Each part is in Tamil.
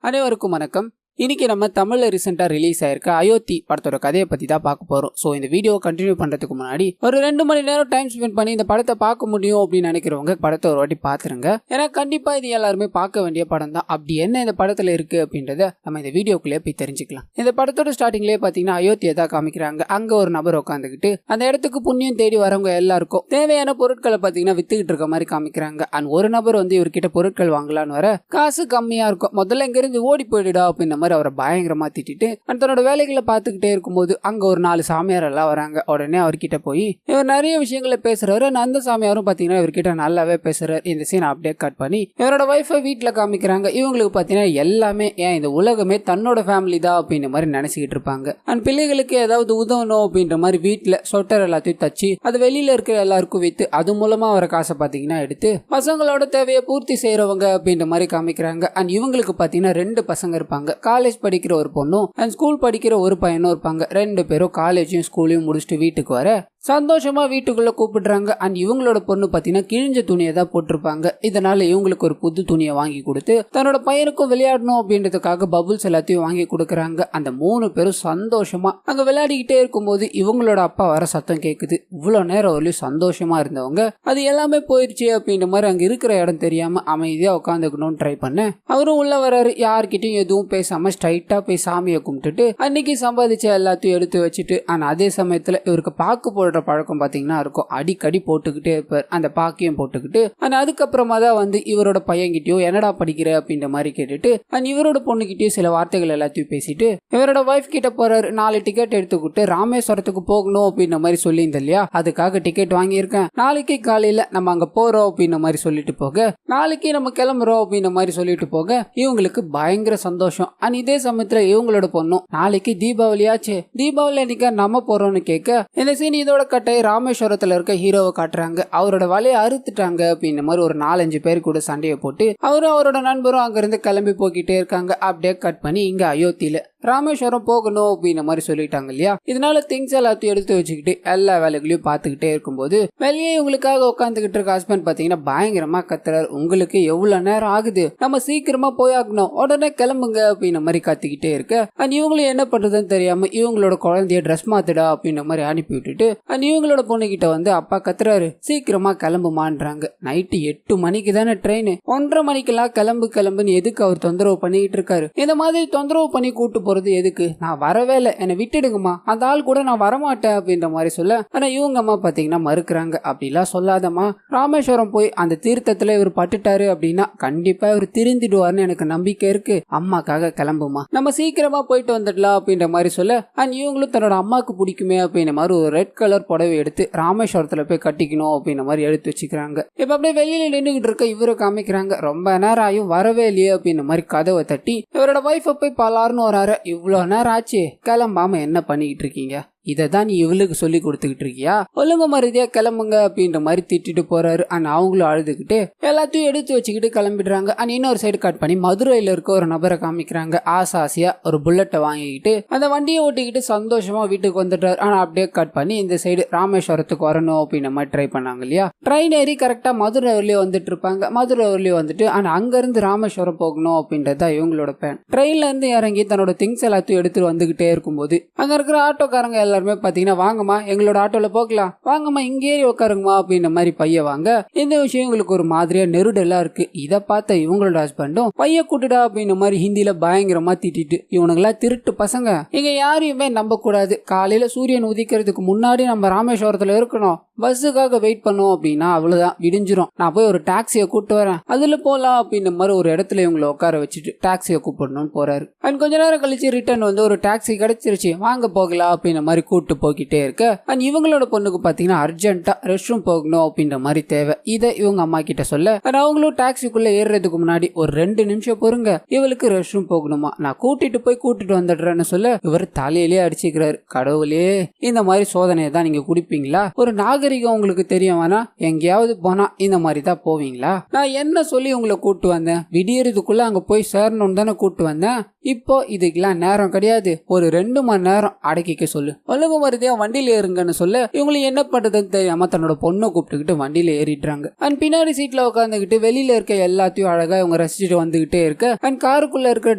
அனைவருக்கும் வணக்கம். இன்னைக்கு நம்ம தமிழ்ல ரீசெண்டா ரிலீஸ் ஆயிருக்க அயோத்தி படத்தோட கதையை பத்தி தான் பார்க்க போறோம். ஸோ இந்த வீடியோ கண்டினியூ பண்றதுக்கு முன்னாடி ஒரு 2 மணி நேரம் டைம் ஸ்பெண்ட் பண்ணி இந்த படத்தை பார்க்க முடியும் அப்படின்னு நினைக்கிறவங்க படத்தை ஒரு வாட்டி பாத்துருங்க. ஏன்னா கண்டிப்பா இது எல்லாருமே பார்க்க வேண்டிய படம் தான். அப்படி என்ன இந்த படத்துல இருக்கு அப்படின்றத நம்ம இந்த வீடியோக்குள்ளே போய் தெரிஞ்சுக்கலாம். இந்த படத்தோட ஸ்டார்டிங்லேயே பாத்தீங்கன்னா அயோத்தியை தான் காமிக்கிறாங்க. அங்க ஒரு நபர் உட்காந்துக்கிட்டு அந்த இடத்துக்கு புண்ணியம் தேடி வரவங்க எல்லாருக்கும் தேவையான பொருட்களை பாத்தீங்கன்னா வித்துக்கிட்டு இருக்க மாதிரி காமிக்கிறாங்க. அண்ட் ஒரு நபர் வந்து இவர்கிட்ட பொருட்கள் வாங்கலான்னு வர காசு கம்மியா இருக்கும், முதல்ல இங்க இருந்து ஓடி போயிடுடா அப்படின்ற மாதிரி அவரை பயங்கரமா திட்டிட்டு தன்னோட வேலைகளை பார்த்துக்கிட்டே இருக்கும்போது அங்க ஒரு 4 சாமியார் எல்லாம் வராங்க. உடனே அவர்கிட்ட போய் இவர் நிறைய விஷயங்களை பேசுறாரு. அந்த சாமியாரும் பாத்தீங்கன்னா இவர்கிட்ட நல்லாவே பேசுறாரு. இந்த சீன் அப்படியே கட் பண்ணி இவரோட வைஃபை வீட்டுல காமிக்கிறாங்க. இவங்களுக்கு பாத்தீங்கன்னா எல்லாமே ஏன் இந்த உலகமே தன்னோட ஃபேமிலி தான் அப்படின்ற மாதிரி நினைச்சுக்கிட்டு இருப்பாங்க. அண்ட் பிள்ளைகளுக்கு ஏதாவது உதவணும் அப்படின்ற மாதிரி வீட்டுல சொட்டர் எல்லாத்தையும் தச்சு அது வெளியில இருக்கிற எல்லாருக்கும் வித்து அது மூலமா வர காசை பாத்தீங்கன்னா எடுத்து பசங்களோட தேவையை பூர்த்தி செய்யறவங்க அப்படின்ற மாதிரி காமிக்கிறாங்க. அண்ட் இவங்களுக்கு பாத்தீங்கன்னா 2 பசங்க இருப்பாங்க. காலேஜ் படிக்கிற ஒரு பொண்ணும் அண்ட் ஸ்கூல் படிக்கிற ஒரு பையனும் இருப்பாங்க. 2 பேரும் காலேஜையும் ஸ்கூலையும் முடிச்சுட்டு வீட்டுக்கு வர சந்தோஷமா வீட்டுக்குள்ள கூப்பிடுறாங்க. அண்ட் இவங்களோட பொண்ணு பாத்தீங்கன்னா கிழிஞ்ச துணியை தான் போட்டிருப்பாங்க. இதனால இவங்களுக்கு ஒரு புது துணியை வாங்கி கொடுத்து தன்னோட பையனுக்கும் விளையாடணும் அப்படின்றதுக்காக பபுள்ஸ் எல்லாத்தையும் வாங்கி கொடுக்கறாங்க. அந்த 3 பேரும் சந்தோஷமா அங்க விளையாடிக்கிட்டே இருக்கும்போது இவங்களோட அப்பா வர சத்தம் கேக்குது. இவ்வளவு நேரம் வரலையும் சந்தோஷமா இருந்தவங்க அது எல்லாமே போயிருச்சு அப்படின்ற மாதிரி அங்க இருக்கிற இடம் தெரியாம அமைதியா உட்காந்துக்கணும்னு ட்ரை பண்ண அவரும் உள்ள வராரு. யார்கிட்டயும் எதுவும் பேசாம ஸ்ட்ரைட்டா போய் சாமியை கும்பிட்டுட்டு அன்னைக்கு சம்பாதிச்ச எல்லாத்தையும் எடுத்து வச்சுட்டு ஆனா அதே சமயத்துல இவருக்கு பாக்கு போடுற பழக்கம் பாத்தீங்கன்னா இருக்கும். அடிக்கடி போட்டுக்கிட்டே இருப்பார். அந்த பாக்கியம் போட்டுக்கிட்டு அதுக்கப்புறமா தான் வந்து இவரோட பையன்கிட்டயோ என்னடா படிக்கிற அப்படின்ற மாதிரி கேட்டுட்டு இவரோட பொண்ணுகிட்டயும் சில வார்த்தைகள் எல்லாத்தையும் பேசிட்டு இவரோட வைஃப் கிட்ட போறாரு. 4 டிக்கெட் எடுத்துக்கிட்டு ராமேஸ்வரத்துக்கு போகணும் அப்படின்ற மாதிரி சொல்லியிருந்த இல்லையா, அதுக்காக டிக்கெட் வாங்கியிருக்கேன். நாளைக்கு காலையில நம்ம அங்க போறோம் அப்படின்ற மாதிரி சொல்லிட்டு போக நாளைக்கு நம்ம கிளம்புறோம் அப்படின்ற மாதிரி சொல்லிட்டு போக இவங்களுக்கு பயங்கர சந்தோஷம். இதே சமயத்துல இவங்களோட பொண்ணும் நாளைக்கு தீபாவளியாச்சு, தீபாவளி அன்னைக்கு நம்ம போறோம்னு கேட்க இந்த சீன் இதோட கட்டை ராமேஸ்வரத்துல இருக்க ஹீரோவை காட்டுறாங்க. அவரோட வலையை அறுத்துட்டாங்க அப்படின்ற மாதிரி ஒரு 4-5 பேர் கூட சண்டையை போட்டு அவரும் அவரோட நண்பரும் அங்க இருந்து கிளம்பி போய்கிட்டே இருக்காங்க. அப்படியே கட் பண்ணி இங்க அயோத்தியில ராமேஸ்வரம் போகணும் அப்படின்ற மாதிரி சொல்லிட்டாங்க இல்லையா. இதனால திங்ஸ் எல்லாத்தையும் எடுத்து வச்சுக்கிட்டு எல்லா வேலைகளையும் பார்த்துக்கிட்டே இருக்கும்போது வெளியே இவங்களுக்காக உட்காந்துக்கிட்டு இருக்க ஹஸ்பண்ட் பாத்தீங்கன்னா பயங்கரமா கத்துறாரு. உங்களுக்கு எவ்வளவு நேரம் ஆகுது, நம்ம சீக்கிரமா போயாகணும், உடனே கிளம்புங்க அப்படின்ற மாதிரி கத்திக்கிட்டே இருக்க இவங்களும் என்ன பண்றதுன்னு தெரியாம இவங்களோட குழந்தைய ட்ரெஸ் மாத்துடா அப்படின்ற மாதிரி அனுப்பி விட்டுட்டு இவங்களோட பொண்ணு கிட்ட வந்து அப்பா கத்துறாரு, சீக்கிரமா கிளம்புமான்றாங்க. நைட்டு 8 மணிக்கு தானே ட்ரெயின், 1:30 மணிக்கெல்லாம் கிளம்புன்னு எதுக்கு அவர் தொந்தரவு பண்ணிட்டு இருக்காரு. இந்த மாதிரி தொந்தரவு பண்ணி கூட்டு போறது எதுக்கு, நான் வரவே இல்லை, என்னை விட்டுடுங்கம்மா, அந்த ஆள் கூட நான் வரமாட்டேன் அப்படின்ற மாதிரி சொல்ல ஆனா இவங்க அம்மா பாத்தீங்கன்னா மறுக்கிறாங்க. அப்படிலாம் சொல்லாதம்மா, ராமேஸ்வரம் போய் அந்த தீர்த்தத்துல இவர் பட்டுட்டாரு அப்படின்னா கண்டிப்பா இவர் திருந்திடுவார்னு எனக்கு நம்பிக்கை இருக்கு, அம்மாக்காக கிளம்புமா, நம்ம சீக்கிரமா போயிட்டு வந்துடலாம் அப்படின்ற மாதிரி சொல்ல இவங்களும் தன்னோட அம்மாவுக்கு பிடிக்குமே அப்படின்ற மாதிரி ஒரு ரெட் கலர் புடவை எடுத்து ராமேஸ்வரத்துல போய் கட்டிக்கணும் அப்படின்ற மாதிரி எடுத்து வச்சுக்கிறாங்க. இப்ப அப்படியே வெளியில நின்றுகிட்டு இருக்க இவரை காமிக்கிறாங்க. ரொம்ப நேரம் ஆயும் வரவே இல்லையே அப்படின்ற மாதிரி கதவை தட்டி இவரோட வைஃபை போய் பலாருன்னு வராரு. இவ்வளவு நேரம் ஆச்சு, கிளம்பாம என்ன பண்ணிக்கிட்டு இருக்கீங்க, இதை தான் நீ இவளுக்கு சொல்லி கொடுத்துக்கிட்டு இருக்கியா, ஒழுங்கு மரியாதையா கிளம்புங்க அப்படின்ற மாதிரி திட்டிட்டு போறாரு. அவங்களும் அழுதுகிட்டு எல்லாத்தையும் எடுத்து வச்சுக்கிட்டு கிளம்பிடுறாங்க. இன்னொரு சைடு கட் பண்ணி மதுரையில இருக்க ஒரு நபரை காமிக்கிறாங்க. ஆசாசியா ஒரு புல்லட்டை வாங்கிக்கிட்டு அந்த வண்டியை ஓட்டிக்கிட்டு சந்தோஷமா வீட்டுக்கு வந்துட்டாரு. அப்படியே கட் பண்ணி இந்த சைடு ராமேஸ்வரத்துக்கு வரணும் அப்படின்ற மாதிரி ட்ரை பண்ணாங்க இல்லையா. ட்ரெயின் ஏறி கரெக்டா மதுரை ஊர்லயே வந்துட்டு இருப்பாங்க. மதுரை ஊர்லயே வந்துட்டு அங்க இருந்து ராமேஸ்வரம் போகணும் அப்படின்றதா இவங்களோட பிளான். ட்ரெயின்ல இருந்து இறங்கி தன்னோட திங்ஸ் எல்லாத்தையும் எடுத்துட்டு வந்துகிட்டே இருக்கும்போது அங்க இருக்கிற ஆட்டோக்காரங்க எல்லாருமே பாத்தீங்கன்னா வாங்கம்மா எங்களோட ஆட்டோல போகலாம், வாங்கம்மா இங்கே ஏறி உட்காருங்கம்மா அப்படின்ற மாதிரி பைய வாங்க. இந்த விஷயம் உங்களுக்கு ஒரு மாதிரியா நெருடலா இருக்கு. இதை பார்த்த இவங்களோட ஹஸ்பண்டும் பைய கூட்டுடா அப்படின்ற மாதிரி ஹிந்தியில பயங்கரமா திட்டிட்டு இவனுங்களா திருட்டு பசங்க, இங்க யாரையுமே நம்ப கூடாது, காலையில சூரியன் உதிக்கிறதுக்கு முன்னாடி நம்ம ராமேஸ்வரத்துல இருக்கணும், பஸ்ஸுக்காக வெயிட் பண்ணோம் அப்படின்னா அவ்வளவுதான் விடிஞ்சிரும், நான் போய் ஒரு டாக்ஸியை கூப்பிட்டு வரேன், அதுல போலாம் அப்படின்ற மாதிரி ஒரு இடத்துல இவங்களை உட்கார வச்சுட்டு டாக்ஸியை கூப்பிடணும்னு போறாரு. கொஞ்ச நேரம் கழிச்சு ரிட்டர்ன் வந்து ஒரு டாக்ஸி கிடைச்சிருச்சு, வாங்க போகலாம் அப்படின்ற மாதிரி கூப்பிட்டு போய்கிட்டே இருக்க இவங்களோட பொண்ணுக்கு பாத்தீங்கன்னா அர்ஜென்ட்டா ரெஸ்ட் ரூம் போகணும் அப்படின்ற மாதிரி தேவை. இதை இவங்க அம்மா கிட்ட சொல்ல அவங்களும் டாக்ஸிக்குள்ள ஏறுறதுக்கு முன்னாடி ஒரு 2 நிமிஷம் பொறுங்க, இவளுக்கு ரெஸ்ட் ரூம் போகணுமா, நான் கூட்டிட்டு வந்துடுறேன்னு சொல்ல இவர் தலையிலே அடிச்சுக்கிறாரு. கடவுளே, இந்த மாதிரி சோதனையை தான் நீங்க குடிப்பீங்களா, ஒரு நாகரிகம் உங்களுக்கு தெரியும் வேணா, எங்கேயாவது போனா இந்த மாதிரி தான் போவீங்களா, நான் என்ன சொல்லி உங்களை கூட்டு வந்தேன், விடியறதுக்குள்ள அங்க போய் சேரணும்னு தானே கூட்டு வந்தேன், இப்போ இதுக்கெல்லாம் நேரம் கிடையாது, ஒரு 2 மணி நேரம் அடக்கிக்க சொல்லு, ஒழுங்கு மருதியா வண்டியில ஏறுங்கன்னு சொல்ல இவங்களுக்கு என்ன பண்றதுன்னு தெரியாம தன்னோட பொண்ணை கூப்பிட்டுக்கிட்டு வண்டியில ஏறிடுறாங்க. அண்ட் பின்னாடி சீட்ல உட்காந்துக்கிட்டு வெளியில இருக்க எல்லாத்தையும் அழகா இவங்க ரசிச்சுட்டு வந்துகிட்டே இருக்க அண்ட் காருக்குள்ள இருக்கிற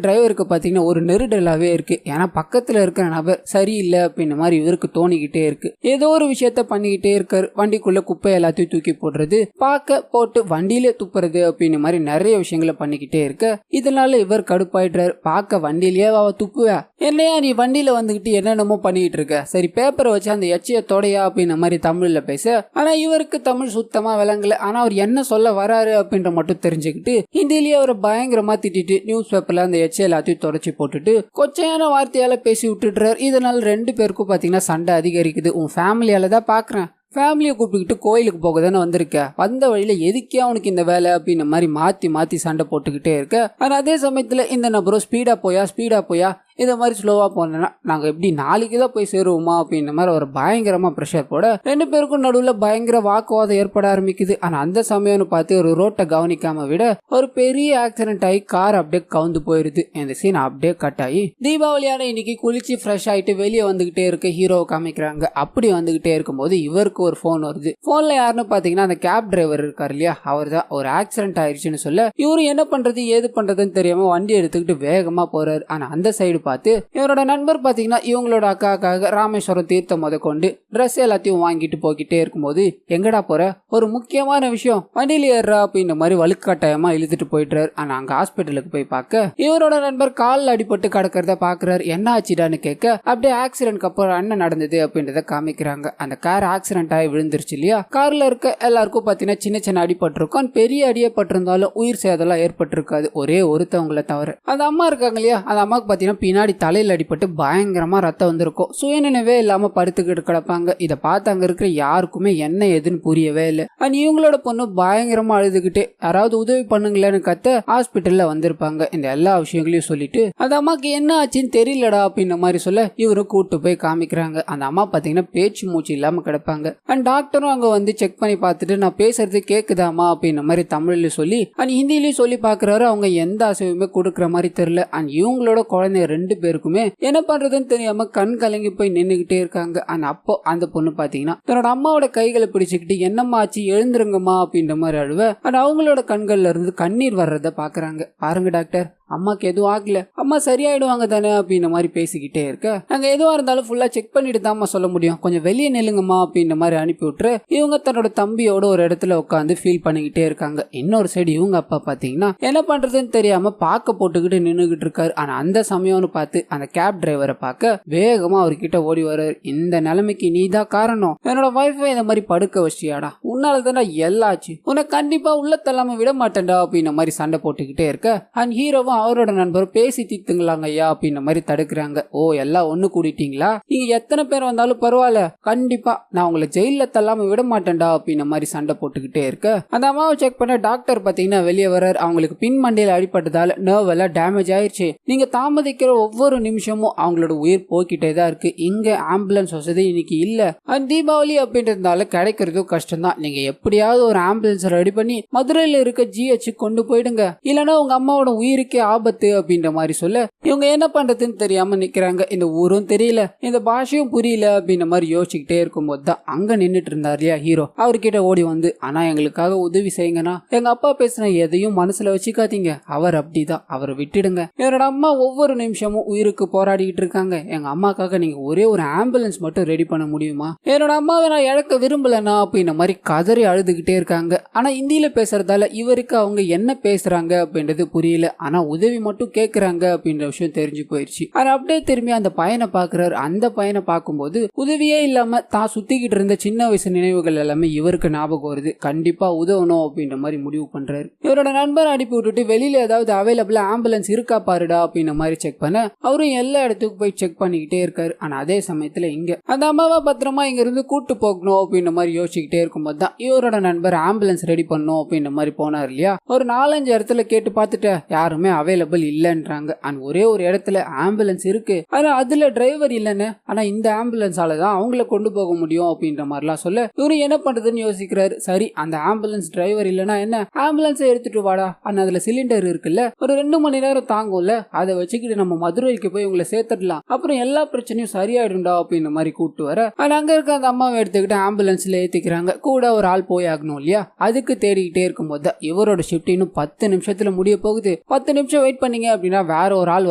டிரைவருக்கு பாத்தீங்கன்னா ஒரு நெருடலாவே இருக்கு. ஏன்னா பக்கத்துல இருக்கிற நபர் சரியில்லை அப்படின்ற மாதிரி இவருக்கு தோணிக்கிட்டே இருக்கு. ஏதோ ஒரு விஷயத்த பண்ணிக்கிட்டே இருக்காரு. வண்டிக்குள்ள குப்பை எல்லாத்தையும் தூக்கி போடுறது, பாக்க போட்டு வண்டியிலே துப்புறது அப்படின்னு மாதிரி நிறைய விஷயங்களை பண்ணிக்கிட்டே இருக்க இதனால இவர் கடுப்பாயிடுறாரு. பார்க்க வண்டியிலேயே அவ துப்புவா, என்னையா நீ வண்டியில வந்துகிட்டு என்னென்னமோ பண்ணிட்டு இருக்க, சரி பேப்பரை வச்சு அந்த எச்சைய தொடையா அப்படின்ற மாதிரி தமிழ்ல பேச. ஆனா இவருக்கு தமிழ் சுத்தமா விளங்கல. ஆனா அவர் என்ன சொல்ல வராரு அப்படின்ற மட்டும் தெரிஞ்சுக்கிட்டு ஹிந்திலேயே அவரை பயங்கரமா திட்டிட்டு நியூஸ் பேப்பர்ல அந்த எச்சை எல்லாத்தையும் தொடச்சி போட்டுட்டு கொச்சையான வார்த்தையால பேசி விட்டுடுறாரு. இதனால 2 பேருக்கும் பாத்தீங்கன்னா சண்டை அதிகரிக்குது. உன் ஃபேமிலியால தான் பாக்குறேன், ஃபேமிலியை கூப்பிட்டுக்கிட்டு கோயிலுக்கு போக தானே வந்திருக்க, வந்த வழியில எதுக்கே அவனுக்கு இந்த வேலை அப்படின்ற மாதிரி மாத்தி மாத்தி சண்டை போட்டுக்கிட்டே இருக்க. ஆனா அதே சமயத்துல இந்த நபரும் ஸ்பீடா போயா இதை மாதிரி ஸ்லோவா போனோம்னா நாங்க எப்படி நாளைக்கு தான் போய் சேருவோமா அப்படின்ற மாதிரி ஒரு பயங்கரமா ப்ரெஷர் போட 2 பேருக்கும் நடுவில் பயங்கர வாக்குவாதம் ஏற்பட ஆரம்பிக்குது. ஆனா அந்த சமயம்னு பார்த்து ஒரு ரோட்டை கவனிக்காம விட ஒரு பெரிய ஆக்சிடென்ட் ஆகி கார் அப்படியே கவுந்து போயிருது. இந்த சீன் அப்படியே கட் ஆகி தீபாவளியான இன்னைக்கு குளிச்சு ஃப்ரெஷ் ஆயிட்டு வெளியே வந்துகிட்டே இருக்க ஹீரோவை காமிக்கிறாங்க. அப்படி வந்துகிட்டே இருக்கும்போது இவருக்கு ஒரு போன் வருது. போன்ல யாருன்னு பாத்தீங்கன்னா அந்த கேப் டிரைவர் இருக்காரு இல்லையா, அவர் தான். ஒரு ஆக்சிடென்ட் ஆயிடுச்சுன்னு சொல்ல இவரு என்ன பண்றது ஏது பண்றதுன்னு தெரியாம வண்டி எடுத்துக்கிட்டு வேகமா போறாரு. ஆனா அந்த சைடு பார்த்து இவரோட நண்பர் பாத்தீங்கன்னா இவங்களோட அக்காக்காக ராமேஸ்வரம் தீர்த்தம் முத கொண்டு ட்ரெஸ் எல்லாத்தையும் வாங்கிட்டு போய்கிட்டே இருக்கும்போது எங்கடா போற, ஒரு முக்கியமான விஷயம் வண்டியில ஏறா அப்படின்ற மாதிரி வலுக்கட்டாயமா இழுத்துட்டு போயிட்டாரு. ஆனா அங்க ஹாஸ்பிட்டலுக்கு போய் பார்க்க இவரோட நண்பர் காலில் அடிபட்டு கிடக்கிறத பாக்குறாரு. என்ன ஆச்சுடான்னு கேட்க அப்படியே ஆக்சிடென்ட்க்கு அப்புறம் என்ன நடந்தது அப்படின்றத காமிக்கிறாங்க. அந்த கார் ஆக்சிடென்ட் ஆகி விழுந்துருச்சு இல்லையா, கார்ல இருக்க எல்லாருக்கும் பாத்தீங்கன்னா சின்ன சின்ன அடிபட்டிருக்கும். பெரிய அடியப்பட்டிருந்தாலும் உயிர் சேதம்லாம் ஏற்பட்டிருக்காது, ஒரே ஒருத்தவங்களை தவிர. அந்த அம்மா இருக்காங்க இல்லையா, அந்த அம்மாவுக்கு பாத்தீங்கன்னா பின்னாடி தலையில அடிபட்டு பயங்கரமா ரத்தம் வந்திருக்கும். சுயநினைவே இல்லாம படுத்துக்கிட்டு கிடப்பாங்க. இதை பார்த்து அங்க இருக்கிற யாருக்குமே என்ன ஏதுன்னு புரியவே இல்லை. அண்ட் இவங்களோட பொண்ணு பயங்கரமா அழுதுகிட்டே யாராவது உதவி பண்ணுங்களேன்னு கத்த ஹாஸ்பிட்டல்ல வந்திருப்பாங்க. இந்த எல்லா விஷயங்களையும் சொல்லிட்டு அந்த அம்மாக்கு என்ன ஆச்சுன்னு தெரியலடா அப்படின்ற மாதிரி சொல்ல இவரும் கூட்டு போய் காமிக்கிறாங்க. அந்த அம்மா பாத்தீங்கன்னா பேச்சு மூச்சு இல்லாம கிடப்பாங்க. அண்ட் டாக்டரும் அங்க வந்து செக் பண்ணி பார்த்துட்டு நான் பேசுறது கேக்குதாமா அப்படின்ற மாதிரி தமிழ்ல சொல்லி அண்ட் ஹிந்திலயும் சொல்லி பாக்குறாரு. அவங்க எந்த அசைவுமே கொடுக்குற மாதிரி தெரியல. அண்ட் இவங்களோட குழந்தை 2 பேருக்குமே என்ன பண்றதுன்னு தெரியாம கண் கலங்கி போய் நின்னுகிட்டே இருக்காங்க. அப்போ அந்த பொண்ணு பாத்தீங்கன்னா தன்னோட அம்மாவோட கைகளை பிடிச்சுக்கிட்டு என்னம்மா ஆச்சு எழுந்துருங்கம்மா அப்படின்ற மாதிரி அழுவ அவங்களோட கண்கள்ல இருந்து கண்ணீர் வர்றத பாக்குறாங்க. பாருங்க டாக்டர், அம்மாக்கு எதுவும் ஆகல, அம்மா சரியாயிடுவாங்க தானே அப்படின்ற மாதிரி பேசிக்கிட்டே இருக்க நாங்க எதுவா இருந்தாலும் ஃபுல்லா செக் பண்ணிட்டு தான் சொல்ல முடியும், கொஞ்சம் வெளியே நில்லுங்கம்மா அப்படின்ற மாதிரி அனுப்பி விட்டுரு. இவங்க தன்னோட தம்பியோட ஒரு இடத்துல உட்காந்து ஃபீல் பண்ணிக்கிட்டே இருக்காங்க. இன்னொரு சைடு இவங்க அப்பா பாத்தீங்கன்னா என்ன பண்றதுன்னு தெரியாம பாக்க போட்டுக்கிட்டு நின்னுகிட்டு இருக்காரு. ஆனா அந்த சமயம்னு பார்த்து அந்த கேப் டிரைவரை பார்க்க வேகமா அவர்கிட்ட ஓடி வர்றாரு. இந்த நிலைமைக்கு நீதான் காரணம், என்னோட வைஃபை இந்த மாதிரி படுக்க வச்சியாடா, உன்னால தானே எல்லாச்சு, உனக்கு கண்டிப்பா உள்ள தள்ளாம விட மாட்டேன்டா அப்படின்ற மாதிரி சண்டை போட்டுக்கிட்டே இருக்க அண்ட் ஹீரோவும் அவரோட நண்பரும் பேசி தீர்த்துங்களாங்க ஐயா அப்படின்ற மாதிரி தடுக்கிறாங்க. ஓ எல்லாம் ஒண்ணு கூடிட்டீங்களா, நீங்க எத்தனை பேர் வந்தாலும் பரவாயில்ல, கண்டிப்பா நான் உங்களை ஜெயில தள்ளாம விட மாட்டேன்டா அப்படின்ற மாதிரி சண்டை போட்டுக்கிட்டே இருக்க அந்த அம்மாவை செக் பண்ண டாக்டர் பாத்தீங்கன்னா வெளியே வர்றாரு. அவங்களுக்கு பின் மண்டையில அடிபட்டதால நர்வ் எல்லாம் டேமேஜ் ஆயிடுச்சு, நீங்க தாமதிக்கிற ஒவ்வொரு நிமிஷமும் அவங்களோட உயிர் போய்கிட்டே தான் இருக்கு, இங்க ஆம்புலன்ஸ் வசதி இன்னைக்கு இல்ல, அண்ட் தீபாவளி அப்படின்றதுனால கிடைக்கிறதும் கஷ்டம் தான், நீங்க எப்படியாவது ஒரு ஆம்புலன்ஸ் ரெடி பண்ணி மதுரையில இருக்க ஜிஹெச் கொண்டு போயிடுங்க, இல்லனா உங்க அம்மாவோட உயிருக்கே ஆபத்து அப்படின்ற மாதிரி சொல்ல இவங்க என்ன பண்றதுன்னு தெரியாம நிக்கிறாங்க. இந்த ஊரும் தெரியல, இந்த பாஷையும் புரியல அப்படின்ற மாதிரி யோசிச்சுக்கிட்டே இருக்கும்போது தான் அங்க நின்னுட்டு இருந்தார் இல்லையா ஹீரோ, அவர்கிட்ட ஓடி வந்து ஆனா எங்களுக்காக உதவி செய்யுங்கண்ணா, எங்க அப்பா பேசின எதையும் மனசுல வச்சுக்காதீங்க, அவர் அப்படிதான், அவரை விட்டுடுங்க, என்னோட அம்மா ஒவ்வொரு நிமிஷமும் உயிருக்கு போராடிக்கிட்டு இருக்காங்க, எங்க அம்மாக்காக நீங்க ஒரே ஒரு ஆம்புலன்ஸ் மட்டும் ரெடி பண்ண முடியுமா, என்னோட அம்மாவை நான் இழக்க விரும்பலனா அப்படின்ற மாதிரி கதறி அழுதுகிட்டே இருக்காங்க. ஆனா இந்தியில பேசுறதால இவருக்கு அவங்க என்ன பேசுறாங்க அப்படின்றது புரியல. ஆனா உதவி மட்டும் கேக்குறாங்க அப்படின்ற விஷயம் தெரிஞ்சு போயிடுச்சு. ஆனா அப்படியே திரும்பி அந்த பையனை பாக்குறாரு. அந்த பையனை பார்க்கும்போது உதவியே இல்லாம தான் சுத்திக்கிட்டு இருந்த சின்ன வயசு நினைவுகள் எல்லாமே இவருக்கு ஞாபகம் வருது. கண்டிப்பா உதவணும் அப்படின்ற மாதிரி முடிவு பண்றாரு. இவரோட நண்பர் அனுப்பி விட்டுட்டு வெளியில ஏதாவது அவைலபிளா ஆம்புலன்ஸ் இருக்கா பாருடா அப்படின்ற மாதிரி செக் பண்ண அவரும் எல்லா இடத்துக்கும் போய் செக் பண்ணிக்கிட்டே இருக்காரு. ஆனா அதே சமயத்துல இங்க அந்த அம்மாவை பத்திரமா இங்க இருந்து கூட்டு போகணும் அப்படின்ற மாதிரி யோசிச்சுக்கிட்டே இருக்கும்போது தான் இவரோட நண்பர் ஆம்புலன்ஸ் ரெடி பண்ணும் அப்படின்ற மாதிரி போனார் இல்லையா. ஒரு 4-5 இடத்துல கேட்டு பார்த்துட்டு யாருமே அவைலபிள் இல்லைன்றாங்க. அண்ட் ஒரே ஒரு இடத்துல ஆம்புலன்ஸ் இருக்கு, ஆனா அதுல டிரைவர் இல்லைன்னு, ஆனா இந்த ஆம்புலன்ஸால தான் அவங்கள கொண்டு போக முடியும் அப்படின்ற மாதிரிலாம் சொல்ல இவரு என்ன பண்றதுன்னு யோசிக்கிறாரு. சரி அந்த ஆம்புலன்ஸ் டிரைவர் இல்லைன்னா என்ன, ஆம்புலன்ஸை எடுத்துட்டு வாடா, அண்ட் அதுல சிலிண்டர் இருக்குல்ல, ஒரு 2 மணி நேரம் தாங்கும்ல, அதை வச்சுக்கிட்டு நம்ம மதுரைக்கு போய் உங்களை சேர்த்துடலாம், அப்புறம் எல்லா பிரச்சனையும் சரியாயிடும்டா அப்படின்ற மாதிரி கூப்பிட்டு வர அங்க இருக்க அந்த அம்மாவை எடுத்துக்கிட்டு ஆம்புலன்ஸ்ல ஏத்திக்கிறாங்க. கூட ஒரு ஆள் போய் ஆகணும் இல்லையா, அதுக்கு தேடிக்கிட்டே இருக்கும்போது இவரோட ஷிஃப்ட் இன்னும் 10 நிமிஷத்துல முடிய போகுது. 10 நிமிஷம் வெயிட் பண்ணீங்க அப்படின்னா வேற ஒரு ஆள்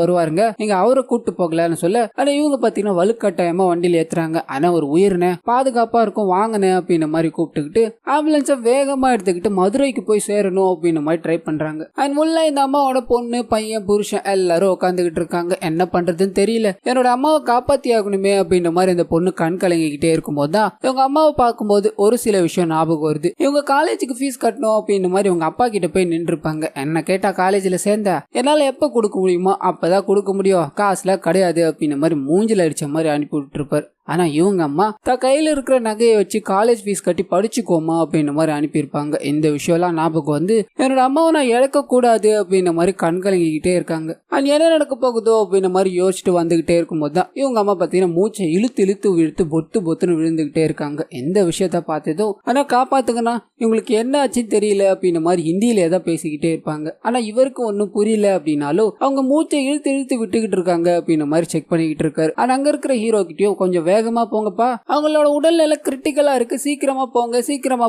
வருவாருங்க, நீங்க அவரை கூட்டு போகலன்னு சொல்ல, ஆனா இவங்க பாத்தீங்கன்னா வலுக்கட்டாயமா வண்டியில ஏத்துறாங்க. ஆனா ஒரு உயிரின பாதுகாப்பா இருக்கும் வாங்கின அப்படின்ற மாதிரி கூப்பிட்டுக்கிட்டு ஆம்புலன்ஸை வேகமா எடுத்துக்கிட்டு மதுரைக்கு போய் சேரணும் அப்படின்ற மாதிரி ட்ரை பண்றாங்க. அண்ட் உள்ள இந்த அம்மாவோட பொண்ணு பையன் புருஷன் எல்லாரும் உட்காந்துக்கிட்டு இருக்காங்க. என்ன பண்றதுன்னு தெரியல, என்னோட அம்மாவை காப்பாத்தி ஆகணுமே அப்படின்ற மாதிரி இந்த பொண்ணு கண் கலங்கிக்கிட்டே இருக்கும்போது தான் இவங்க அம்மாவை பார்க்கும்போது ஒரு சில விஷயம் ஞாபகம் வருது. இவங்க காலேஜுக்கு ஃபீஸ் கட்டணும் அப்படின்ற மாதிரி உங்க அப்பா கிட்ட போய் நின்று இருப்பாங்க. என்ன கேட்டா காலேஜ்ல சேர்ந்த என்னால எப்ப கொடுக்க முடியுமோ அப்பதான் கொடுக்க முடியும், காசுல கிடையாது அப்படின்ற மாதிரி மூஞ்சில அடிச்ச மாதிரி அனுப்பி விட்டு இருப்பாரு. ஆனா இவங்க அம்மா தான் கையில இருக்கிற நகையை வச்சு காலேஜ் ஃபீஸ் கட்டி படிச்சுக்கோமா அப்படின்ற மாதிரி அனுப்பியிருப்பாங்க. இந்த விஷயம்லாம் ஞாபகம் வந்து என்னோட அம்மாவை நான் இழக்க கூடாது அப்படின்ற மாதிரி கண் கலங்கிக்கிட்டே இருக்காங்க. அது என்ன நடக்க போகுதோ அப்படின்ற மாதிரி யோசிச்சுட்டு வந்துகிட்டே இருக்கும்போது தான் இவங்க அம்மா பாத்தீங்கன்னா மூச்சை இழுத்து பொத்து பொத்துன்னு விழுந்துகிட்டே இருக்காங்க. எந்த விஷயத்த பார்த்ததோ ஆனா காப்பாத்துங்கன்னா இவங்களுக்கு என்ன ஆச்சுன்னு தெரியல அப்படின்ற மாதிரி ஹிந்தியில ஏதாவது பேசிக்கிட்டே இருப்பாங்க. ஆனா இவருக்கு ஒன்னும் புரியல அப்படின்னாலும் அவங்க மூச்சை இழுத்து விட்டுக்கிட்டு இருக்காங்க அப்படின்ற மாதிரி செக் பண்ணிக்கிட்டு இருக்காரு. ஆனா அங்க இருக்கிற ஹீரோ கிட்டயும் கொஞ்சம் வேகமா போங்கப்பா, அவங்களோட உடல்நிலை கிரிட்டிக்கலா இருக்கு, சீக்கிரமா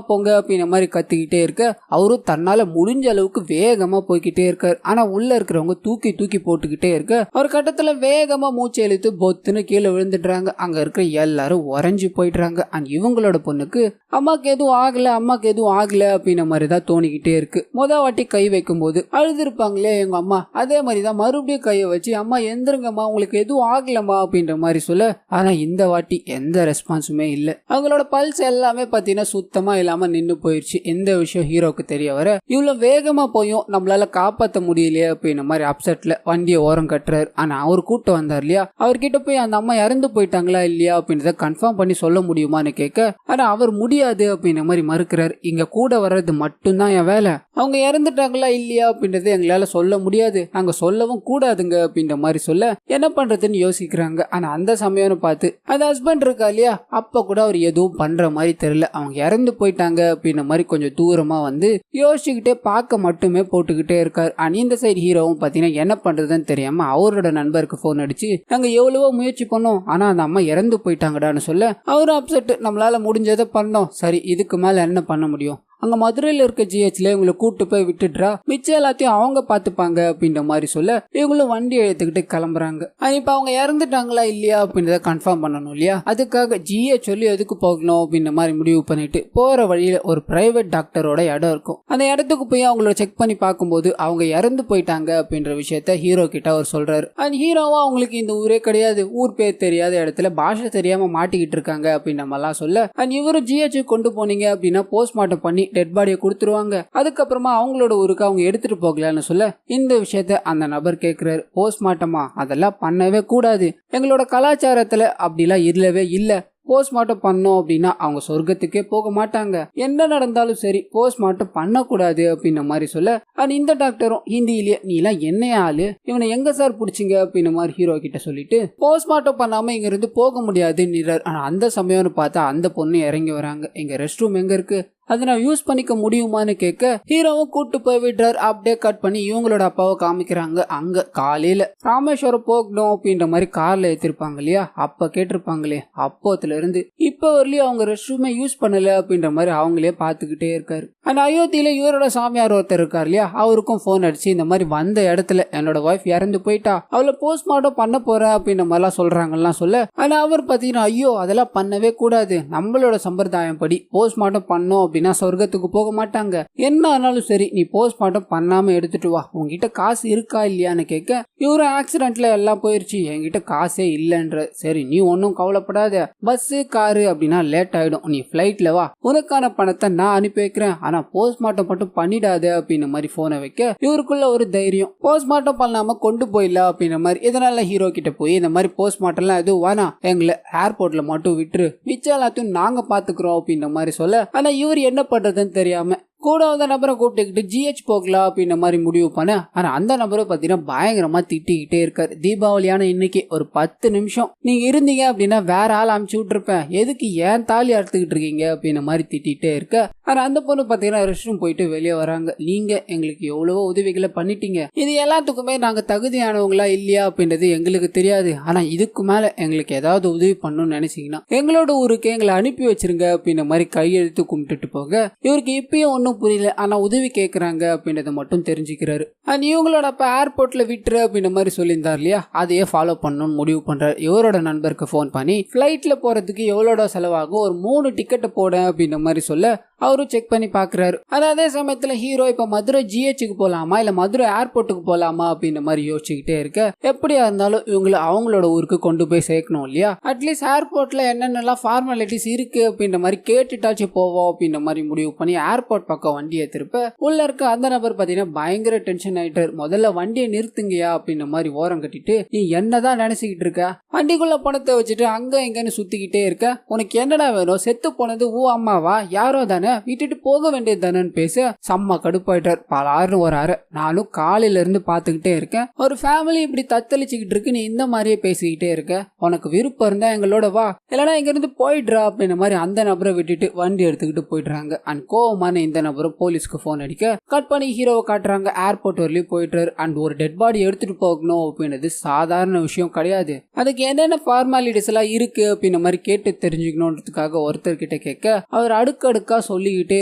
போங்க அப்படின்ற மாதிரி கத்திக்கிட்டே இருக்க அவரும் தன்னால முடிஞ்ச அளவுக்கு வேகமா போய்கிட்டே இருக்காரு. ஆனா உள்ள இருக்கிறவங்க தூக்கி போட்டுக்கிட்டே இருக்க ஒரு கட்டத்துல வேகமா மூச்சை இழுத்து பொத்துன்னு கீழே விழுந்துடுறாங்க. அங்க இருக்கிற எல்லாரும் உறைஞ்சு போயிடுறாங்க. அண்ட் இவங்களோட பொண்ணுக்கு அம்மாக்கு எதுவும் ஆகல அப்படின்ற மாதிரி தான் தோணிக்கிட்டே இருக்கு. வாட்டி கை வைக்கும் போது அழுதுருப்பாங்களே எங்க அம்மா, அதே மாதிரிதான் மறுபடியும் கையை வச்சு அம்மா எந்திருங்கம்மா உங்களுக்கு எதுவும் ஆகலம்மா அப்படின்ற மாதிரி சொல்ல, ஆனா இந்த வாட்டி எந்த ரெஸ்பான்ஸுமே இல்ல. அவங்களோட பல்ஸ் எல்லாமே பாத்தீங்கன்னா சுத்தமா இல்லாம நின்னு போயிடுச்சு. இந்த விஷயம் ஹீரோக்கு தெரிய வர இவ்வளவு வேகமா போயும் நம்மளால காப்பாற்ற முடியலையே அப்படின்ற மாதிரி அப்செட்ல வண்டியை ஓரம் கட்டுறாரு. ஆனா அவர் கூட்டம் வந்தார் இல்லையா, அவர்கிட்ட போய் அந்த அம்மா இறந்து போயிட்டாங்களா இல்லையா அப்படின்றத கன்ஃபார்ம் பண்ணி சொல்ல முடியுமான்னு கேட்க, ஆனா அவர் முடியாது அப்படின்ற மாதிரி மறுக்கிறார். இங்க கூட வர்றது மட்டும்தான் என் வேலை, அவங்க இறந்துட்டாங்களா இல்லையா அப்படின்றத எங்களால சொல்ல முடியாது, நாங்க சொல்லவும் கூடாதுங்க அப்படின்ற மாதிரி சொல்ல என்ன பண்றதுன்னு யோசிக்கிறாங்க. ஆனா அந்த சமயம்னு பார்த்து அந்த ஹஸ்பண்ட் இருக்கா இல்லையா, அப்ப கூட அவர் எதுவும் பண்ற மாதிரி தெரியல, அவங்க இறந்து போயிட்டாங்க அப்படின்ற மாதிரி கொஞ்சம் தூரமா வந்து யோசிச்சுக்கிட்டே பார்க்க மட்டுமே போட்டுக்கிட்டே இருக்காரு. அண்ட் இந்த சைடு ஹீரோவும் பாத்தீங்கன்னா என்ன பண்றதுன்னு தெரியாம அவரோட நண்பருக்கு போன் அடிச்சு நாங்க எவ்வளவோ முயற்சி பண்ணோம் ஆனா அந்த அம்மா இறந்து போயிட்டாங்கடான்னு சொல்ல அவரும் அப்செட், நம்மளால முடிஞ்சதை பண்ணோம், சரி இதுக்கு மேல என்ன பண்ண முடியும், அங்க மதுரையில இருக்க ஜிஹெச்ல இவங்களை கூட்டு போய் விட்டுடுறா, மிச்சம் எல்லாத்தையும் அவங்க பாத்துப்பாங்க அப்படின்ற மாதிரி சொல்ல இவங்களும் வண்டி எடுத்துக்கிட்டு கிளம்புறாங்க. இப்ப அவங்க இறந்துட்டாங்களா இல்லையா அப்படின்றத கன்ஃபார்ம் பண்ணணும் இல்லையா, அதுக்காக ஜிஹெச் சொல்லி எதுக்கு போகணும் அப்படின்ற மாதிரி முடிவு பண்ணிட்டு போற வழியில ஒரு பிரைவேட் டாக்டரோட இடம் இருக்கும். அந்த இடத்துக்கு போய் அவங்கள செக் பண்ணி பார்க்கும்போது அவங்க இறந்து போயிட்டாங்க அப்படின்ற விஷயத்த ஹீரோ கிட்ட அவர் சொல்றாரு. அண்ட் ஹீரோவா அவங்களுக்கு இந்த ஊரே கிடையாது, ஊர் பேர் தெரியாத இடத்துல பாஷை தெரியாம மாட்டிக்கிட்டு இருக்காங்க அப்படின்ற மாதிரிலாம் சொல்ல, அண்ட் இவரும் ஜிஹெச் கொண்டு போனீங்க அப்படின்னா போஸ்ட்மார்ட்டம் பண்ணி டெட் பாடியை கொடுத்துருவாங்க, அதுக்கப்புறமா அவங்களோட ஊருக்கு அவங்க எடுத்துட்டு போகலான்னு சொல்ல இந்த விஷயத்த அந்த நபர் கேட்கிறாரு. போஸ்ட்மார்ட்டமா, அதெல்லாம் பண்ணவே கூடாது, எங்களோட கலாச்சாரத்துல அப்படிலாம் இல்லவே இல்ல, போஸ்ட்மார்ட்டம் பண்ணோம் அப்படின்னா அவங்க சொர்க்கத்துக்கே போக மாட்டாங்க, என்ன நடந்தாலும் சரி போஸ்ட்மார்ட்டம் பண்ணக்கூடாது அப்படின்ற மாதிரி சொல்ல, இந்த டாக்டரும் ஹிந்தியிலேயே நீ எல்லாம் என்ன ஆளு, இவனை எங்க சார் பிடிச்சிங்க அப்படின்ற மாதிரி ஹீரோ கிட்ட சொல்லிட்டு போஸ்ட்மார்ட்டம் பண்ணாம இங்க இருந்து போக முடியாதுன்னு. ஆனா அந்த சமயம்னு பார்த்தா அந்த பொண்ணு இறங்கி வராங்க. எங்க ரெஸ்ட் ரூம் எங்க இருக்கு, அதை நான் யூஸ் பண்ணிக்க முடியுமான்னு கேட்க ஹீரோவும் கூட்டு போய் விடுறாரு. அப்படியே கட் பண்ணி இவங்களோட அப்பாவை காமிக்கிறாங்க. அங்க காலையில ராமேஸ்வரம் போகணும் அப்படின்ற மாதிரி கார்ல ஏத்திருப்பாங்க இல்லையா, அப்ப கேட்டிருப்பாங்களே, அப்போத்துல இருந்து இப்ப வரலையும் அவங்க ரெஸ்ட் ரூமே யூஸ் பண்ணல அப்படின்ற மாதிரி அவங்களே பாத்துக்கிட்டே இருக்காரு. ஆனா அயோத்தியில இவரோட சாமியார் ஒருத்தர் இருக்காரு இல்லையா, அவருக்கும் போன் அடிச்சு இந்த மாதிரி வந்த இடத்துல என்னோட ஒய்ஃப் இறந்து போயிட்டா, அவளை போஸ்ட்மார்ட்டம் பண்ண போறேன் அப்படின்ற மாதிரிலாம் சொல்றாங்கலாம் சொல்ல, ஆனா அவர் பாத்தீங்கன்னா ஐயோ அதெல்லாம் பண்ணவே கூடாது, நம்மளோட சம்பிரதாயம் படி போஸ்ட்மார்ட்டம் பண்ணோம் அப்படின்னா சொர்க்கத்துக்கு போக மாட்டாங்க, என்ன ஆனாலும் சரி நீ போஸ்ட்மார்ட்டம் பண்ணாம எடுத்துட்டு வா, உங்ககிட்ட காசு இருக்கா இல்லையான்னு கேட்க இவரும் ஆக்சிடென்ட்ல எல்லாம் போயிருச்சு, என்கிட்ட காசே இல்லைன்ற. சரி நீ ஒன்னும் கவலைப்படாத, பஸ் காரு அப்படின்னா லேட் ஆயிடும், நீ பிளைட்ல வா, உனக்கான பணத்தை நான் அனுப்பி வைக்கிறேன், ஆனா போஸ்ட்மார்ட்டம் மட்டும் பண்ணிடாத அப்படின்ற மாதிரி போனை வைக்க இவருக்குள்ள ஒரு தைரியம், போஸ்ட்மார்ட்டம் பண்ணாம கொண்டு போயிடல அப்படின்ற மாதிரி. இதனால ஹீரோ கிட்ட போய் இந்த மாதிரி போஸ்ட்மார்ட்டம்லாம் எதுவும் வேணாம், எங்களை ஏர்போர்ட்ல மட்டும் விட்டுரு, மிச்சம் எல்லாத்தையும் நாங்க பாத்துக்கிறோம் அப்படின்ற மாதிரி சொல்ல, ஆனா இவர் என்ன பண்றதுன்னு தெரியாம கூட வந்த நபரை கூப்பிட்டுக்கிட்டு ஜிஹெச் போகலாம் அப்படின்ற மாதிரி முடிவு பண்ண. ஆனா அந்த நபரை பாத்தீங்கன்னா பயங்கரமா திட்டிக்கிட்டே இருக்காரு. தீபாவளியான இன்னைக்கு ஒரு 10 நிமிஷம் நீங்க இருந்தீங்க அப்படின்னா வேற ஆள் அமுச்சு விட்டுருப்பேன், எதுக்கு ஏன் தாலி அறுத்துக்கிட்டு இருக்கீங்க அப்படின்ற மாதிரி திட்டிகிட்டே இருக்க. ஆனா அந்த பொண்ணு பாத்தீங்கன்னா ரெஸ்ட் ரூம் போயிட்டு வெளியே வராங்க. நீங்க எங்களுக்கு எவ்வளவோ உதவிகளை பண்ணிட்டீங்க, இது எல்லாத்துக்குமே நாங்க தகுதியானவங்களா இல்லையா அப்படின்றது எங்களுக்கு தெரியாது. ஆனா இதுக்கு மேல எங்களுக்கு ஏதாவது உதவி பண்ணணும்னு நினைச்சீங்கன்னா எங்களோட ஊருக்கு எங்களை அனுப்பி வச்சிருங்க அப்படின்ற மாதிரி கையெழுத்து கும்பிட்டுட்டு போக இவருக்கு இப்பயும் ஒன்னும் புரியல. ஆனா உதவி கேட்கறாங்க அப்படின்றத மட்டும் தெரிஞ்சுக்கிறாரு. அண்ட் இவங்களோட அப்ப ஏர்போர்ட்ல விட்டுரு அப்படின்ற மாதிரி சொல்லியிருந்தார் இல்லையா, அதையே ஃபாலோ பண்ணணும்னு முடிவு பண்றாரு. இவரோட நண்பருக்கு போன் பண்ணி பிளைட்ல போறதுக்கு எவ்வளோட செலவாகும், ஒரு 3 டிக்கெட் போட அப்படின்ற மாதிரி சொல்ல அவரும் செக் பண்ணி பாக்குறாரு. அதே சமயத்துல ஹீரோ இப்ப மதுரை ஜிஹெச்சுக்கு போலாமா இல்ல மதுரை ஏர்போர்ட்டுக்கு போலாமா அப்படின்ற மாதிரி யோசிச்சுக்கிட்டே இருக்க. எப்படியா இருந்தாலும் இவங்களை அவங்களோட ஊருக்கு கொண்டு போய் சேர்க்கணும் இல்லையா, அட்லீஸ்ட் ஏர்போர்ட்ல என்னென்னலாம் ஃபார்மாலிட்டிஸ் இருக்கு அப்படின்ற மாதிரி கேட்டுட்டாச்சு போவோம் அப்படின்ற மாதிரி முடிவு பண்ணி ஏர்போர்ட் பக்கம் வண்டியை திருப்ப உள்ள இருக்க அந்த நபர் பாத்தீங்கன்னா பயங்கர டென்ஷன் ஆயிட்டாரு. முதல்ல வண்டியை நிறுத்துங்கயா அப்படின்ற மாதிரி ஓரம் கட்டிட்டு, நீ என்னதான் நினைச்சுக்கிட்டு இருக்க, வண்டிக்குள்ள பணத்தை வச்சுட்டு அங்க இங்கன்னு சுத்திக்கிட்டே இருக்க, உனக்கு என்னடா வேணும், செத்து போனது ஊ அம்மாவா, யாரோ தானே, விட்டுட்டு போக வேண்டியது தானேன்னு பேச செம்ம கடுப்பாயிட்டார். பலாருன்னு ஒரு அரை. நானும் காலையில இருந்து பாத்துக்கிட்டே இருக்கேன், ஒரு ஃபேமிலி இப்படி தத்தளிச்சுக்கிட்டு இருக்கு, நீ இந்த மாதிரியே பேசிக்கிட்டே இருக்க, உனக்கு விருப்பம் இருந்தா எங்களோட வா, இல்லைன்னா இங்க இருந்து போயிடுறா அப்படின்ற மாதிரி அந்த நபரை விட்டுட்டு வண்டி எடுத்துக்கிட்டு போயிடுறாங்க. அண்ட் கோவமான இந்த நபரும் போலீஸ்க்கு போன் அடிக்க கட் பண்ணி ஹீரோவை காட்டுறாங்க. ஏர்போர்ட் வரலையும் போயிட்டாரு. அண்ட் ஒரு டெட் பாடி எடுத்துட்டு போகணும் அப்படின்றது சாதாரண விஷயம் கிடையாது, அதுக்கு என்னென்ன ஃபார்மாலிட்டிஸ் எல்லாம் இருக்கு அப்படின்ற மாதிரி கேட்டு தெரிஞ்சுக்கணுன்றதுக்காக ஒருத்தர் கிட்ட கேட்க அவர் அடுக்கடுக்கா சொல்லிக்கிட்டே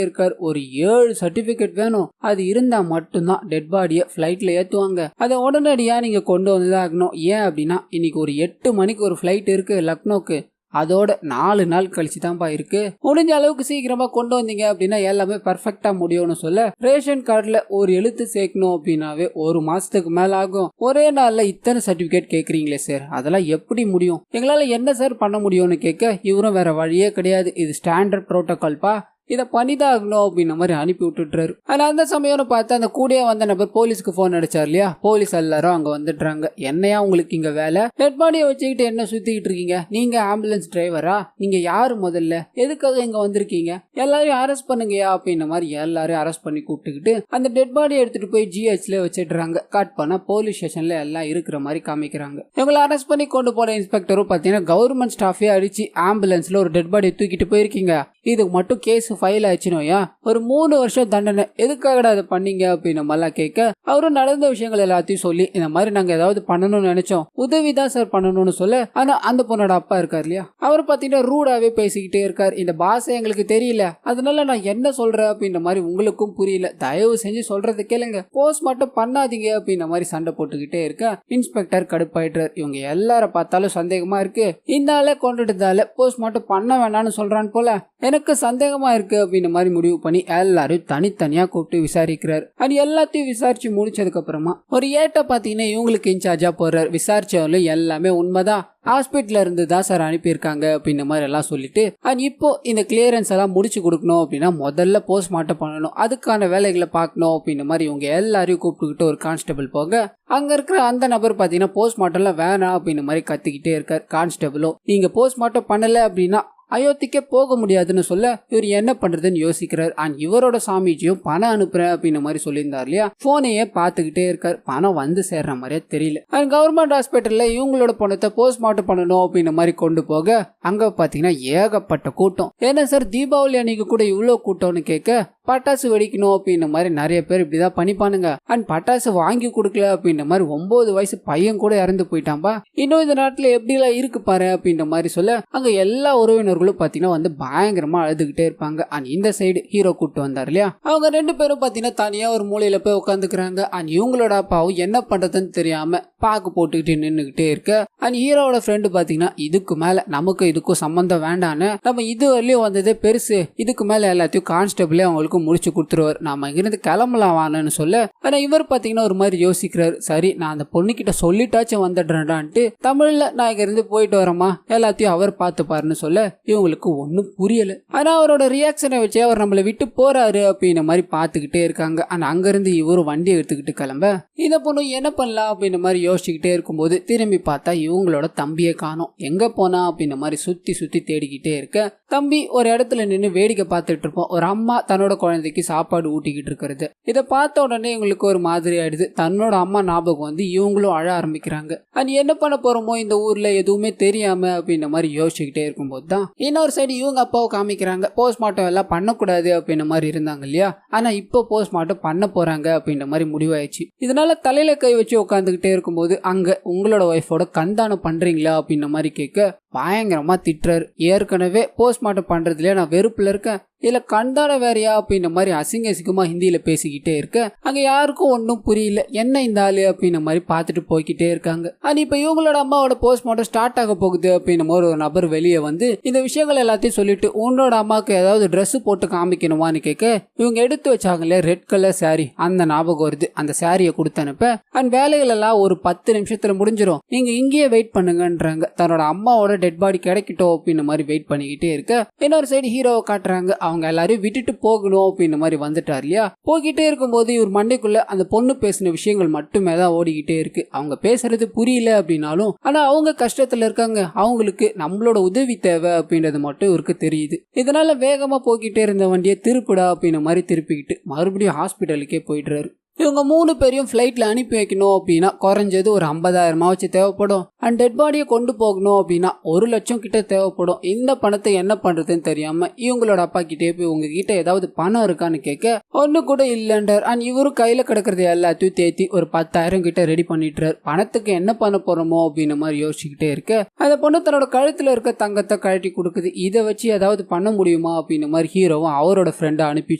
இருக்கார். ஒரு 7 சர்டிபிகேட் வேணும், அது இருந்தா மட்டும்தான் டெட் பாடியை பிளைட்ல ஏத்துவாங்க, அதை உடனடியா நீங்க கொண்டு வந்துதான் ஆகணும். ஏன் அப்படின்னா இன்னைக்கு ஒரு 8 மணிக்கு ஒரு பிளைட் இருக்கு லக்னோக்கு, அதோட 4 நாள் கழிச்சு தான்ப்பா இருக்கு, முடிஞ்ச அளவுக்கு சீக்கிரமா கொண்டு வந்தீங்க அப்படின்னா எல்லாமே பர்ஃபெக்டா முடியும்னு சொல்ல, ரேஷன் கார்டுல ஒரு எழுத்து சேர்க்கணும் அப்படின்னாவே 1 மாசத்துக்கு மேல ஆகும், ஒரே நாள்ல இத்தனை சர்டிபிகேட் கேக்குறீங்களே சார், அதெல்லாம் எப்படி முடியும், எங்களால என்ன சார் பண்ண முடியும்னு கேட்க இவரும் வேற வழியே கிடையாது, இது ஸ்டாண்டர்ட் புரோட்டோகால்பா, இதை பண்ணிதான் ஆகணும் அப்படின்ற மாதிரி அனுப்பி விட்டுட்டுறாரு. ஆனா அந்த சமயம்னு பார்த்து அந்த கூடயே வந்த நபர் போலீஸ்க்கு போன் அடிச்சார் இல்லையா, போலீஸ் எல்லாரும் அங்க வந்துடுறாங்க. என்னையா உங்களுக்கு இங்க வேலை, டெட் பாடியை வச்சுக்கிட்டு என்ன சுத்திக்கிட்டு இருக்கீங்க, நீங்க ஆம்புலன்ஸ் டிரைவரா, நீங்க யாரு முதல்ல, எதுக்காக இங்க வந்திருக்கீங்க, எல்லாரையும் அரெஸ்ட் பண்ணுங்கயா அப்படின்ற மாதிரி எல்லாரையும் அரெஸ்ட் பண்ணி கூப்பிட்டுக்கிட்டு அந்த டெட் பாடியை எடுத்துட்டு போய் ஜிஹெச்ல வச்சிடுறாங்க. கட் பண்ண போலீஸ் ஸ்டேஷன்ல எல்லாம் இருக்கிற மாதிரி காமிக்கிறாங்க. இவங்களை அரெஸ்ட் பண்ணி கொண்டு போன இன்ஸ்பெக்டரும் பாத்தீங்கன்னா கவர்மெண்ட் ஸ்டாஃபே அடிச்சு ஆம்புலன்ஸ்ல ஒரு டெட் பாடியை தூக்கிட்டு போயிருக்கீங்க, இதுக்கு மட்டும் கேஸ் ஃபைல் ஆயிடுச்சுனோயா, ஒரு 3 வருஷம் தண்டனை, எதுக்காகடா அதை பண்ணீங்க அப்படின்னு நம்மளாம் கேட்க அவரும் நடந்த விஷயங்கள் எல்லாத்தையும் சொல்லி இந்த மாதிரி நாங்க ஏதாவது பண்ணணும்னு நினைச்சோம், உதவிதான் சார் பண்ணணும்னு சொல்ல. ஆனா அந்த பொண்ணோட அப்பா இருக்கார் இல்லையா, அவர் பாத்தீங்கன்னா ரூடாவே பேசிக்கிட்டே இருக்கார். இந்த பாஸ் எங்களுக்கு தெரியல, அதனால நான் என்ன சொல்றேன் அப்படின்ற மாதிரி உங்களுக்கும் புரியல, தயவு செஞ்சு சொல்றது கேளுங்க, போஸ்ட் மட்டும் பண்ணாதீங்க அப்படின்ற மாதிரி சண்டை போட்டுக்கிட்டே இருக்க இன்ஸ்பெக்டர் கடுப்பாயிட்டார். இவங்க எல்லாரும் பார்த்தாலும் சந்தேகமா இருக்கு, இந்த ஆளை கொண்டுட்டதால போஸ்ட் மட்டும் பண்ண வேணாம்னு சொல்றான் போல, எனக்கு சந்தேகமா இருக்கு அப்படின்ற மாதிரி முடிவு பண்ணி எல்லாரும் தனித்தனியா கூப்பிட்டு விசாரிக்கிறார். அது எல்லாத்தையும் விசாரிச்சு முடிச்சதுக்கு அப்புறமா ஒரு ஏட்ட பாத்தீங்கன்னா இவங்களுக்கு இன்சார்ஜா போறாரு. விசாரிச்சவங்களும் எல்லாமே உண்மைதான், ஹாஸ்பிட்டல்ல இருந்து தான் சார் அனுப்பியிருக்காங்க அப்படின்ற மாதிரி எல்லாம் சொல்லிட்டு, அண்ட் இப்போ இந்த கிளியரன்ஸ் எல்லாம் முடிச்சு கொடுக்கணும் அப்படின்னா முதல்ல போஸ்ட்மார்ட்டம் பண்ணணும், அதுக்கான வேலைகளை பார்க்கணும் அப்படின்ற மாதிரி இவங்க எல்லாரையும் கூப்பிட்டுக்கிட்டு ஒரு கான்ஸ்டபிள் போக அங்க இருக்கிற அந்த நபர் பாத்தீங்கன்னா போஸ்ட்மார்ட்டம்ல வேணாம் அப்படின்ற மாதிரி கத்திக்கிட்டே இருக்கார். கான்ஸ்டபிளும் நீங்க போஸ்ட்மார்ட்டம் பண்ணல அப்படின்னா அயோத்திக்கே போக முடியாதுன்னு சொல்ல இவர் என்ன பண்றதுன்னு யோசிக்கிறார். அண்ட் இவரோட சாமிஜியும் பணம் அனுப்புறேன் அப்படின்ற மாதிரி சொல்லியிருந்தார் இல்லையா, போனையே பார்த்துக்கிட்டே இருக்கார், பணம் வந்து சேர்ற மாதிரியே தெரியல. அண்ட் கவர்மெண்ட் ஹாஸ்பிட்டல்ல இவங்களோட பணத்தை போஸ்ட்மார்ட்டம் பண்ணணும் அப்படின்ற மாதிரி கொண்டு போக அங்க பாத்தீங்கன்னா ஏகப்பட்ட கூட்டம். ஏன்னா சார் தீபாவளி அன்னைக்கு கூட இவ்வளவு கூட்டம்னு கேட்க பட்டாசு வெடிக்கணும் அப்படின்ற மாதிரி நிறைய பேர் இப்படிதான் பண்ணிப்பானுங்க. அண்ட் பட்டாசு வாங்கி கொடுக்கல அப்படின்ற மாதிரி 9 வயசு பையன் கூட இறந்து போயிட்டான்பா, இன்னும் இந்த நாட்டுல எப்படி எல்லாம் இருக்கு பாரு அப்படின்ற மாதிரி சொல்ல அங்க எல்லா உறவினர்களும் பாத்தீங்கன்னா வந்து பயங்கரமா அழுதுகிட்டே இருப்பாங்க. அண்ட் இந்த சைடு ஹீரோ கூட்டு வந்தார் இல்லையா, அவங்க 2 பேரும் பாத்தீங்கன்னா தனியா ஒரு மூலையில போய் உட்காந்துக்கிறாங்க. அண்ட் இவங்களோட அப்பாவும் என்ன பண்றதுன்னு தெரியாம பாக்கு போட்டுக்கிட்டு நின்னுகிட்டே இருக்க. அண்ட் ஹீரோவோட ஃப்ரெண்டு பாத்தீங்கன்னா இதுக்கு மேல நமக்கு இதுக்கும் சம்பந்தம் வேண்டான்னு, நம்ம இது வரலையும் வந்ததே பெருசு, இதுக்கு மேல எல்லாத்தையும் கான்ஸ்டபிளே அவங்களுக்கு முடிச்சு கொடுத்துருவார், நாம இங்கிருந்து கிளம்பலாம் வான்னு சொல்ல. ஆனா இவர் பாத்தீங்கன்னா ஒரு மாதிரி யோசிக்கிறாரு, சரி நான் அந்த பொண்ணுகிட்ட சொல்லிட்டாச்சும் வந்துடுறேன்டான்ட்டு தமிழ்ல நான் இங்க இருந்து போயிட்டு வரமா எல்லாத்தையும் அவர் பார்த்து பாருன்னு சொல்ல இவங்களுக்கு ஒன்னும் புரியல. ஆனா அவரோட ரியாக்ஷனை வச்சு அவர் நம்மளை விட்டு போறாரு அப்படின்ற மாதிரி பாத்துக்கிட்டே இருக்காங்க. ஆனா அங்க இருந்து இவரு வண்டி எடுத்துக்கிட்டு கிளம்ப இந்த பொண்ணு என்ன பண்ணலாம் அப்படின்ற மாதிரி யோசிச்சுக்கிட்டே இருக்கும்போது திரும்பி பார்த்தா இவங்களோட தம்பியை காணோம். எங்க போனா அப்படின்ற மாதிரி சுத்தி சுத்தி தேடிக்கிட்டே இருக்க தம்பி ஒரு இடத்துல நின்று வேடிக்கை பார்த்துட்டு இருப்போம். ஒரு அம்மா தன்னோட குழந்தைக்கு சாப்பாடு ஊட்டிக்கிட்டு இருக்கிறது. இதை பார்த்த உடனே இவங்களுக்கு ஒரு மாதிரி ஆயிடுது. தன்னோட அம்மா ஞாபகம் வந்து இவங்களும் அழ ஆரம்பிக்கிறாங்க. அது என்ன பண்ண போறோமோ இந்த ஊர்ல எதுவுமே தெரியாம அப்படின்ற மாதிரி யோசிச்சுக்கிட்டே இருக்கும்போது தான் இன்னொரு சைடு இவங்க அப்பாவை காமிக்கிறாங்க. போஸ்ட்மார்ட்டம் எல்லாம் பண்ணக்கூடாது அப்படின்ற மாதிரி இருந்தாங்க இல்லையா, ஆனா இப்போ போஸ்ட்மார்ட்டம் பண்ண போறாங்க அப்படின்ற மாதிரி முடிவாயிடுச்சு. இதனால தலையில கை வச்சு உட்காந்துக்கிட்டே இருக்கும்போது அங்க உங்களோட ஒய்ஃபோட கண்தானம் பண்றீங்களா அப்படின்ற மாதிரி கேட்க பயங்கரமா திட்டுறாரு. ஏற்கனவே போஸ்ட்மார்ட்டம் பண்றதுல நான் வெறுப்புல இருக்கேன், இல்ல கண்தான வேறையா அப்படின்ற மாதிரி அசிங்க அசிங்கமா ஹிந்தியில பேசிக்கிட்டே இருக்க அங்க யாருக்கும் ஒன்னும் புரியல. என்ன இந்த ஆளு அப்படின்ற மாதிரி பார்த்துட்டு போய்கிட்டே இருக்காங்க. ஆனா இப்ப இவங்களோட அம்மாவோட போஸ்ட்மார்ட்டம் ஸ்டார்ட் ஆக போகுது அப்படின்ற மாதிரி ஒரு நபர் வெளியே வந்து இந்த விஷயங்கள் எல்லாத்தையும் சொல்லிட்டு உன்னோட அம்மாவுக்கு ஏதாவது ட்ரெஸ் போட்டு காமிக்கணுமான்னு கேட்க இவங்க எடுத்து வச்சாங்களே ரெட் கலர் சாரி, அந்த ஞாபகம் வருது. அந்த சாரியை கொடுத்து அனுப்ப அந்த வேலைகள் எல்லாம் ஒரு 10 நிமிஷத்துல முடிஞ்சிடும், நீங்க இங்கேயே வெயிட் பண்ணுங்கன்றாங்க. தன்னோட அம்மாவோட டெட் பாடி கிடைக்கட்டும் அப்படின்ற மாதிரி வெயிட் பண்ணிக்கிட்டே இருக்க இன்னொரு சைடு ஹீரோவை காட்டுறாங்க. அவங்க எல்லாரையும் விட்டுட்டு போகணும் அப்படின்ற மாதிரி வந்துட்டார் இல்லையா. போய்கிட்டே இருக்கும்போது இவர் மண்டைக்குள்ள அந்த பொண்ணு பேசின விஷயங்கள் மட்டுமே தான் ஓடிக்கிட்டே இருக்கு. அவங்க பேசுறது புரியல அப்படின்னாலும் ஆனா அவங்க கஷ்டத்துல இருக்காங்க, அவங்களுக்கு நம்மளோட உதவி தேவை அப்படின்றது மட்டும் இவருக்கு தெரியுது. இதனால வேகமா போய்கிட்டே இருந்த வண்டியை திருப்பிடா அப்படின்ற மாதிரி திருப்பிக்கிட்டு மறுபடியும் ஹாஸ்பிட்டலுக்கே போயிடுறாரு. இவங்க 3 பேரையும் ஃப்ளைட்ல அனுப்பி வைக்கணும் அப்படின்னா குறைஞ்சது ஒரு 50,000 தேவைப்படும். அண்ட் டெட் பாடியை கொண்டு போகணும் அப்படின்னா 1 லட்சம் கிட்ட தேவைப்படும். இந்த பணத்தை என்ன பண்றதுன்னு தெரியாம இவங்களோட அப்பா கிட்டே போய் உங்ககிட்ட ஏதாவது பணம் இருக்கான்னு கேட்க ஒண்ணு கூட இல்லைன்றார். அண்ட் இவரும் கையில கிடக்கிறது எல்லாத்தையும் தேத்தி ஒரு 10,000 கிட்ட ரெடி பண்ணிட்டுறாரு. பணத்துக்கு என்ன பண்ண போறோமோ அப்படின்ற மாதிரி யோசிச்சுக்கிட்டே இருக்க அந்த பொண்ணு தன்னோட கழுத்துல இருக்க தங்கத்தை கழட்டி கொடுக்குது. இதை வச்சு ஏதாவது பண்ண முடியுமா அப்படின்ற மாதிரி ஹீரோவும் அவரோட ஃப்ரெண்டை அனுப்பி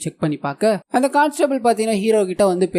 செக் பண்ணி பார்க்க அந்த கான்ஸ்டபிள் பாத்தீங்கன்னா ஹீரோ கிட்ட வந்து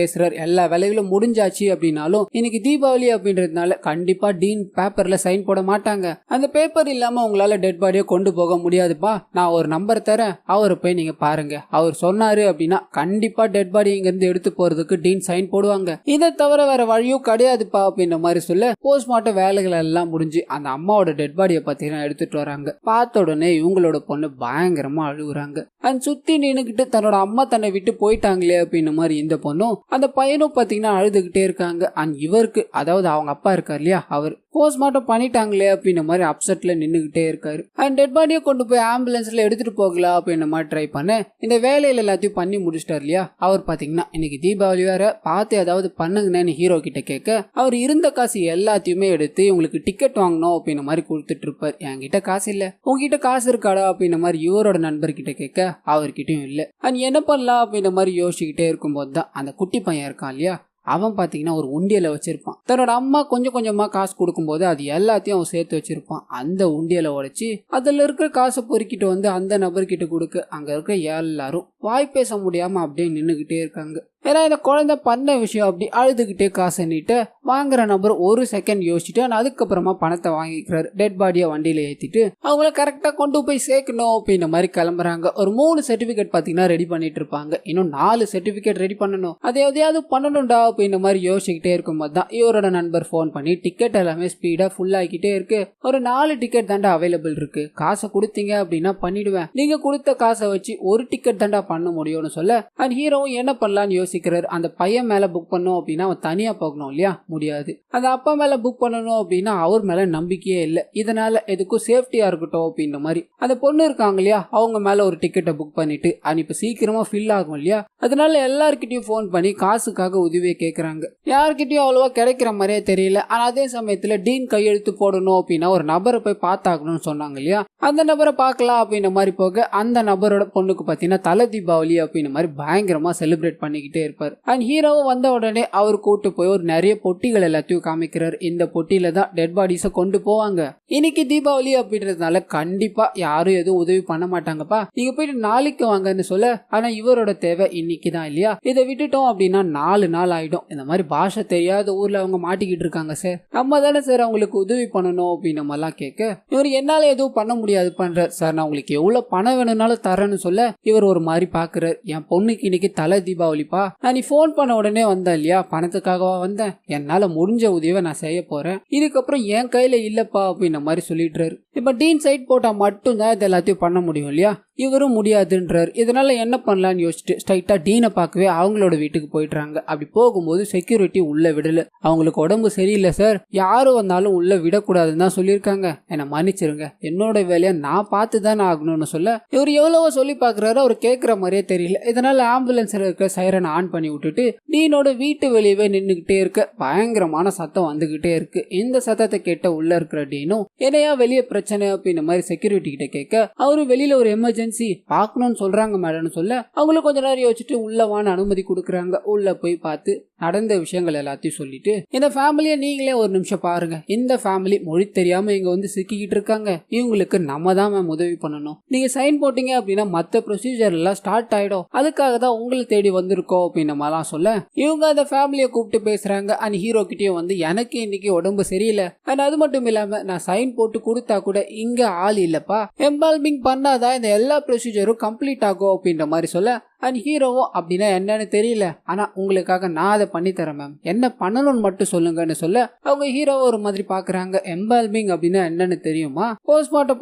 எல்லா வேலைகளும் முடிஞ்சாச்சு அப்படின்னாலும் இன்னைக்கு தீபாவளி அப்படின்றதுனால கண்டிப்பா டீன் பேப்பர்ல சைன் போட மாட்டாங்க. அந்த பேப்பர் இல்லாம உங்களால டெட் பாடியை கொண்டு போக முடியாதுப்பா, நான் ஒரு நம்பர் தரேன், அவரை போய் நீங்க பாருங்க, அவர் சொன்னாரு அப்படின்னா கண்டிப்பா டெட் பாடி இங்க இருந்து எடுத்து போறதுக்கு டீன் சைன் போடுவாங்க, இதை தவிர வேற வழியும் கிடையாதுப்பா அப்படின்ற மாதிரி சொல்ல போஸ்ட்மார்ட்டம் வேலைகள் எல்லாம் முடிஞ்சு அந்த அம்மாவோட டெட் பாடியை பாத்தீங்கன்னா எடுத்துட்டு வராங்க. பார்த்த உடனே இவங்களோட பொண்ணு பயங்கரமா அழுகுறாங்க. அண்ட் சுத்தி நின்னுக்கிட்டு தன்னோட அம்மா தன்னை விட்டு போயிட்டாங்களே அப்படின்ற மாதிரி இந்த பொண்ணும் அந்த பையனும் பாத்தீங்கன்னா அழுதுகிட்டே இருக்காங்க. அண்ட் இவருக்கு அதாவது அவங்க அப்பா இருக்காரு இல்லையா, அவர் போஸ்ட்மார்ட்டம் பண்ணிட்டாங்களே அப்படின்ற மாதிரி அப்செட்ல நின்னுகிட்டே இருக்காரு. அண்ட் டெட் பாடியை கொண்டு போய் ஆம்புலன்ஸ்ல எடுத்துட்டு போகலாம் அப்படின்ற மாதிரி ட்ரை பண்ண இந்த வேலையில எல்லாத்தையும் பண்ணி முடிச்சிட்டாரு இல்லையா. அவர் பாத்தீங்கன்னா இன்னைக்கு தீபாவளி வேற, பார்த்து ஏதாவது பண்ணுங்கன்னு ஹீரோ கிட்ட கேட்க அவர் இருந்த காசு எல்லாத்தையுமே எடுத்து உங்களுக்கு டிக்கெட் வாங்கணும் அப்படின்ற மாதிரி கொடுத்துட்டு இருப்பார். என்கிட்ட காசு இல்ல, உங்ககிட்ட காசு இருக்காடா அப்படின்ற மாதிரி இவரோட நண்பர்கிட்ட கேட்க அவர்கிட்டயும் இல்ல. அண்ட் என்ன பண்ணலாம் அப்படின்ற மாதிரி யோசிச்சுக்கிட்டே இருக்கும்போது தான் அந்த குட்டி பையன் இருக்கான் இல்லையா, அவன் பாத்தீங்கன்னா ஒரு உண்டியலை வச்சிருப்பான். தன்னோட அம்மா கொஞ்சம் கொஞ்சமா காசு கொடுக்கும்போது அது எல்லாத்தையும் அவன் சேர்த்து வச்சிருப்பான். அந்த உண்டியலை உடைச்சு அதுல இருக்கிற காசை பொறுக்கிட்டு வந்து அந்த நபர்கிட்ட கொடுக்க அங்க இருக்க எல்லாரும் வாய் பேச முடியாம அப்படியே நின்னுகிட்டே இருக்காங்க. ஏன்னா இந்த குழந்தை பண்ண விஷயம் அப்படி அழுதுகிட்டே காசை நீட்டு வாங்குற நபர் ஒரு செகண்ட் யோசிச்சுட்டு அதுக்கப்புறமா பணத்தை வாங்கிக்கிறாரு. டெட் பாடியை வண்டியில ஏத்திட்டு அவங்கள கரெக்டா கொண்டு போய் சேர்க்கணும் அப்படின்ற மாதிரி கிளம்புறாங்க. ஒரு 3 சர்டிபிகேட் பாத்தீங்கன்னா ரெடி பண்ணிட்டு இருப்பாங்க. இன்னும் 4 சர்டிபிகேட் ரெடி பண்ணணும், அதை எதையாவது பண்ணணும்டா அப்படின்ற மாதிரி யோசிச்சுக்கிட்டே இருக்கும்போது தான் இவரோட நண்பர் போன் பண்ணி டிக்கெட் எல்லாமே ஸ்பீடா ஃபுல் ஆகிக்கிட்டே இருக்கு, ஒரு 4 டிக்கெட் தாண்டா அவைலபிள் இருக்கு, காசை கொடுத்தீங்க அப்படின்னா பண்ணிடுவேன், நீங்க கொடுத்த காசை வச்சு ஒரு டிக்கெட் தாண்டா பண்ண முடியும்னு சொல்ல அண்ட் ஹீரோவும் என்ன பண்ணலான்னு யோசிக்கிறாரு. அந்த பையன் மேல புக் பண்ணணும் அப்படின்னா அவன் தனியா போகணும் இல்லையா, முடியாது. அந்த அப்பா மேல புக் பண்ணணும் அப்படின்னா அவர் மேல நம்பிக்கையே இல்லை, இதனால எதுக்கும் சேஃப்டியா இருக்கட்டும் அப்படின்ற மாதிரி அந்த பொண்ணு இருக்காங்க இல்லையா, அவங்க மேல ஒரு டிக்கெட்டை புக் பண்ணிட்டு இப்ப சீக்கிரமா ஃபில் ஆகும் இல்லையா, அதனால எல்லார்கிட்டயும் போன் பண்ணி காசுக்காக உதவியை கேட்கறாங்க. யார்கிட்டயும் அவ்வளவா கிடைக்கிற மாதிரியே தெரியல. ஆனா அதே சமயத்துல டீன் கையெழுத்து போடணும் அப்படின்னா ஒரு நபரை போய் பார்த்தாகணும்னு சொன்னாங்க இல்லையா, அந்த நபரை பார்க்கலாம் அப்படின்ற மாதிரி போக அந்த நபரோட பொண்ணுக்கு பாத்தீங்கன்னா தலை தீபாவளி அப்படின்ற மாதிரி பயங்கரமா செலிப்ரேட் பண்ணிக்கிட்டே இருப்பார். அண்ட் ஹீரோவும் வந்த உடனே அவர் கூட்டு போய் ஒரு நிறைய பொட்டிகள் எல்லாத்தையும் காமிக்கிறார். இந்த பொட்டியில தான் டெட் பாடிஸை கொண்டு போவாங்க. இன்னைக்கு தீபாவளி அப்படின்றதுனால கண்டிப்பா யாரும் எதுவும் உதவி பண்ண மாட்டாங்கப்பா, நீங்க போயிட்டு நாளைக்கு வாங்கன்னு சொல்ல ஆனா இவரோட தேவை இன்னைக்கு தான் இல்லையா, இதை விட்டுட்டோம் அப்படின்னா 4 நாள் ஆயிடும். இந்த மாதிரி பாஷை தெரியாத ஊர்ல அவங்க மாட்டிக்கிட்டு இருக்காங்க சார், நம்ம தானே சார் அவங்களுக்கு உதவி பண்ணணும் அப்படின்னு நம்ம எல்லாம் கேட்க இவர் என்னால எதுவும் பண்ண முடியாது பண்றார் சார், நான் உங்களுக்கு எவ்வளவு பணம் வேணும்னாலும் தரேன்னு சொல்ல இவர் ஒரு மாதிரி பாக்குறாரு. என் பொண்ணுக்கு இன்னைக்கு தலை தீபாவளிப்பா, நீ போன் பண்ண உடனே வந்த இல்லையா, பணத்துக்காகவா வந்தேன், என்னால முடிஞ்ச உதவியை நான் செய்ய போறேன், இதுக்கப்புறம் என் கையில இல்லப்பா அப்படின்ற மாதிரி சொல்லிடுறாரு. இப்ப டீன் சைட் போட்டா மட்டும்தான் இது எல்லாத்தையும் பண்ண முடியும் இல்லையா. இவரும் முடியாதுன்றார். இதனால என்ன பண்ணலான்னு யோசிச்சுட்டு ஸ்ட்ரைட்டா டீனை பார்க்கவே அவங்களோட வீட்டுக்கு போயிடுறாங்க. அப்படி போகும்போது செக்யூரிட்டி உள்ள விடல. அவங்களுக்கு உடம்பு சரியில்லை சார், யாரும் வந்தாலும் உள்ள விடக்கூடாதுன்னு தான் சொல்லியிருக்காங்க, என்னை மன்னிச்சிருங்க, என்னோட வேலையை நான் பார்த்து தானே ஆகணும்னு சொல்ல இவர் எவ்வளவோ சொல்லி பாக்குறாரு. அவர் கேட்கிற மாதிரியே தெரியல. இதனால ஆம்புலன்ஸ்ல இருக்க சைரன் ஆன் பண்ணி விட்டுட்டு டீனோட வீட்டு வெளியவே நின்னுகிட்டே இருக்க பயங்கரமான சத்தம் வந்துகிட்டே இருக்கு. இந்த சத்தத்தை கேட்ட உள்ள இருக்கிற டீனும் என்னையா வெளியே பிரச்சனை அப்படின்ற மாதிரி செக்யூரிட்டி கிட்ட கேட்க அவரு வெளியில ஒரு எமர்ஜென்சி பாக்கணும்னு சொல்றாங்க மேடம்னு சொல்ல அவங்களும் கொஞ்ச நேரம் யோசிச்சுட்டு உள்ளவான அனுமதி கொடுக்குறாங்க. உள்ள போய் பார்த்து நடந்த விஷயங்கள் எல்லாத்தையும் சொல்லிட்டு இந்த ஃபேமிலியை நீங்களே ஒரு நிமிஷம் பாருங்க, இந்த ஃபேமிலி மொழி தெரியாம இங்க வந்து சிக்கிக்கிட்டு இருக்காங்க, இவங்களுக்கு நம்ம தான் மேம் உதவி பண்ணணும், நீங்க சைன் போட்டீங்க அப்படின்னா மத்த ப்ரொசீஜர் எல்லாம் ஸ்டார்ட் ஆயிடும், அதுக்காக தான் உங்களை தேடி வந்திருக்கோம் அப்படின்ற மாதிரிலாம் சொல்ல இவங்க அந்த ஃபேமிலியை கூப்பிட்டு பேசுறாங்க. அண்ட் ஹீரோ கிட்டயும் வந்து எனக்கு இன்னைக்கு உடம்பு சரியில்லை, அண்ட் அது மட்டும் இல்லாம நான் சைன் போட்டு கொடுத்தா கூட இங்க ஆள் இல்லப்பா, எம்பால்மிங் பண்ணாதான் இந்த எல்லா ப்ரொசீஜரும் கம்ப்ளீட் ஆகும் அப்படின்ற மாதிரி சொல்ல அண்ட் ஹீரோவும் அப்படின்னா என்னன்னு தெரியல, ஆனா உங்களுக்காக நான் அதை பண்ணி தரேன் மேம், என்ன பண்ணணும்னு மட்டும் சொல்லுங்கன்னு சொல்ல அவங்க ஹீரோவை ஒரு மாதிரி பாக்குறாங்க. எம்பால்மிங் அப்படின்னா என்னன்னு தெரியுமா? போஸ்ட்மார்ட்டம்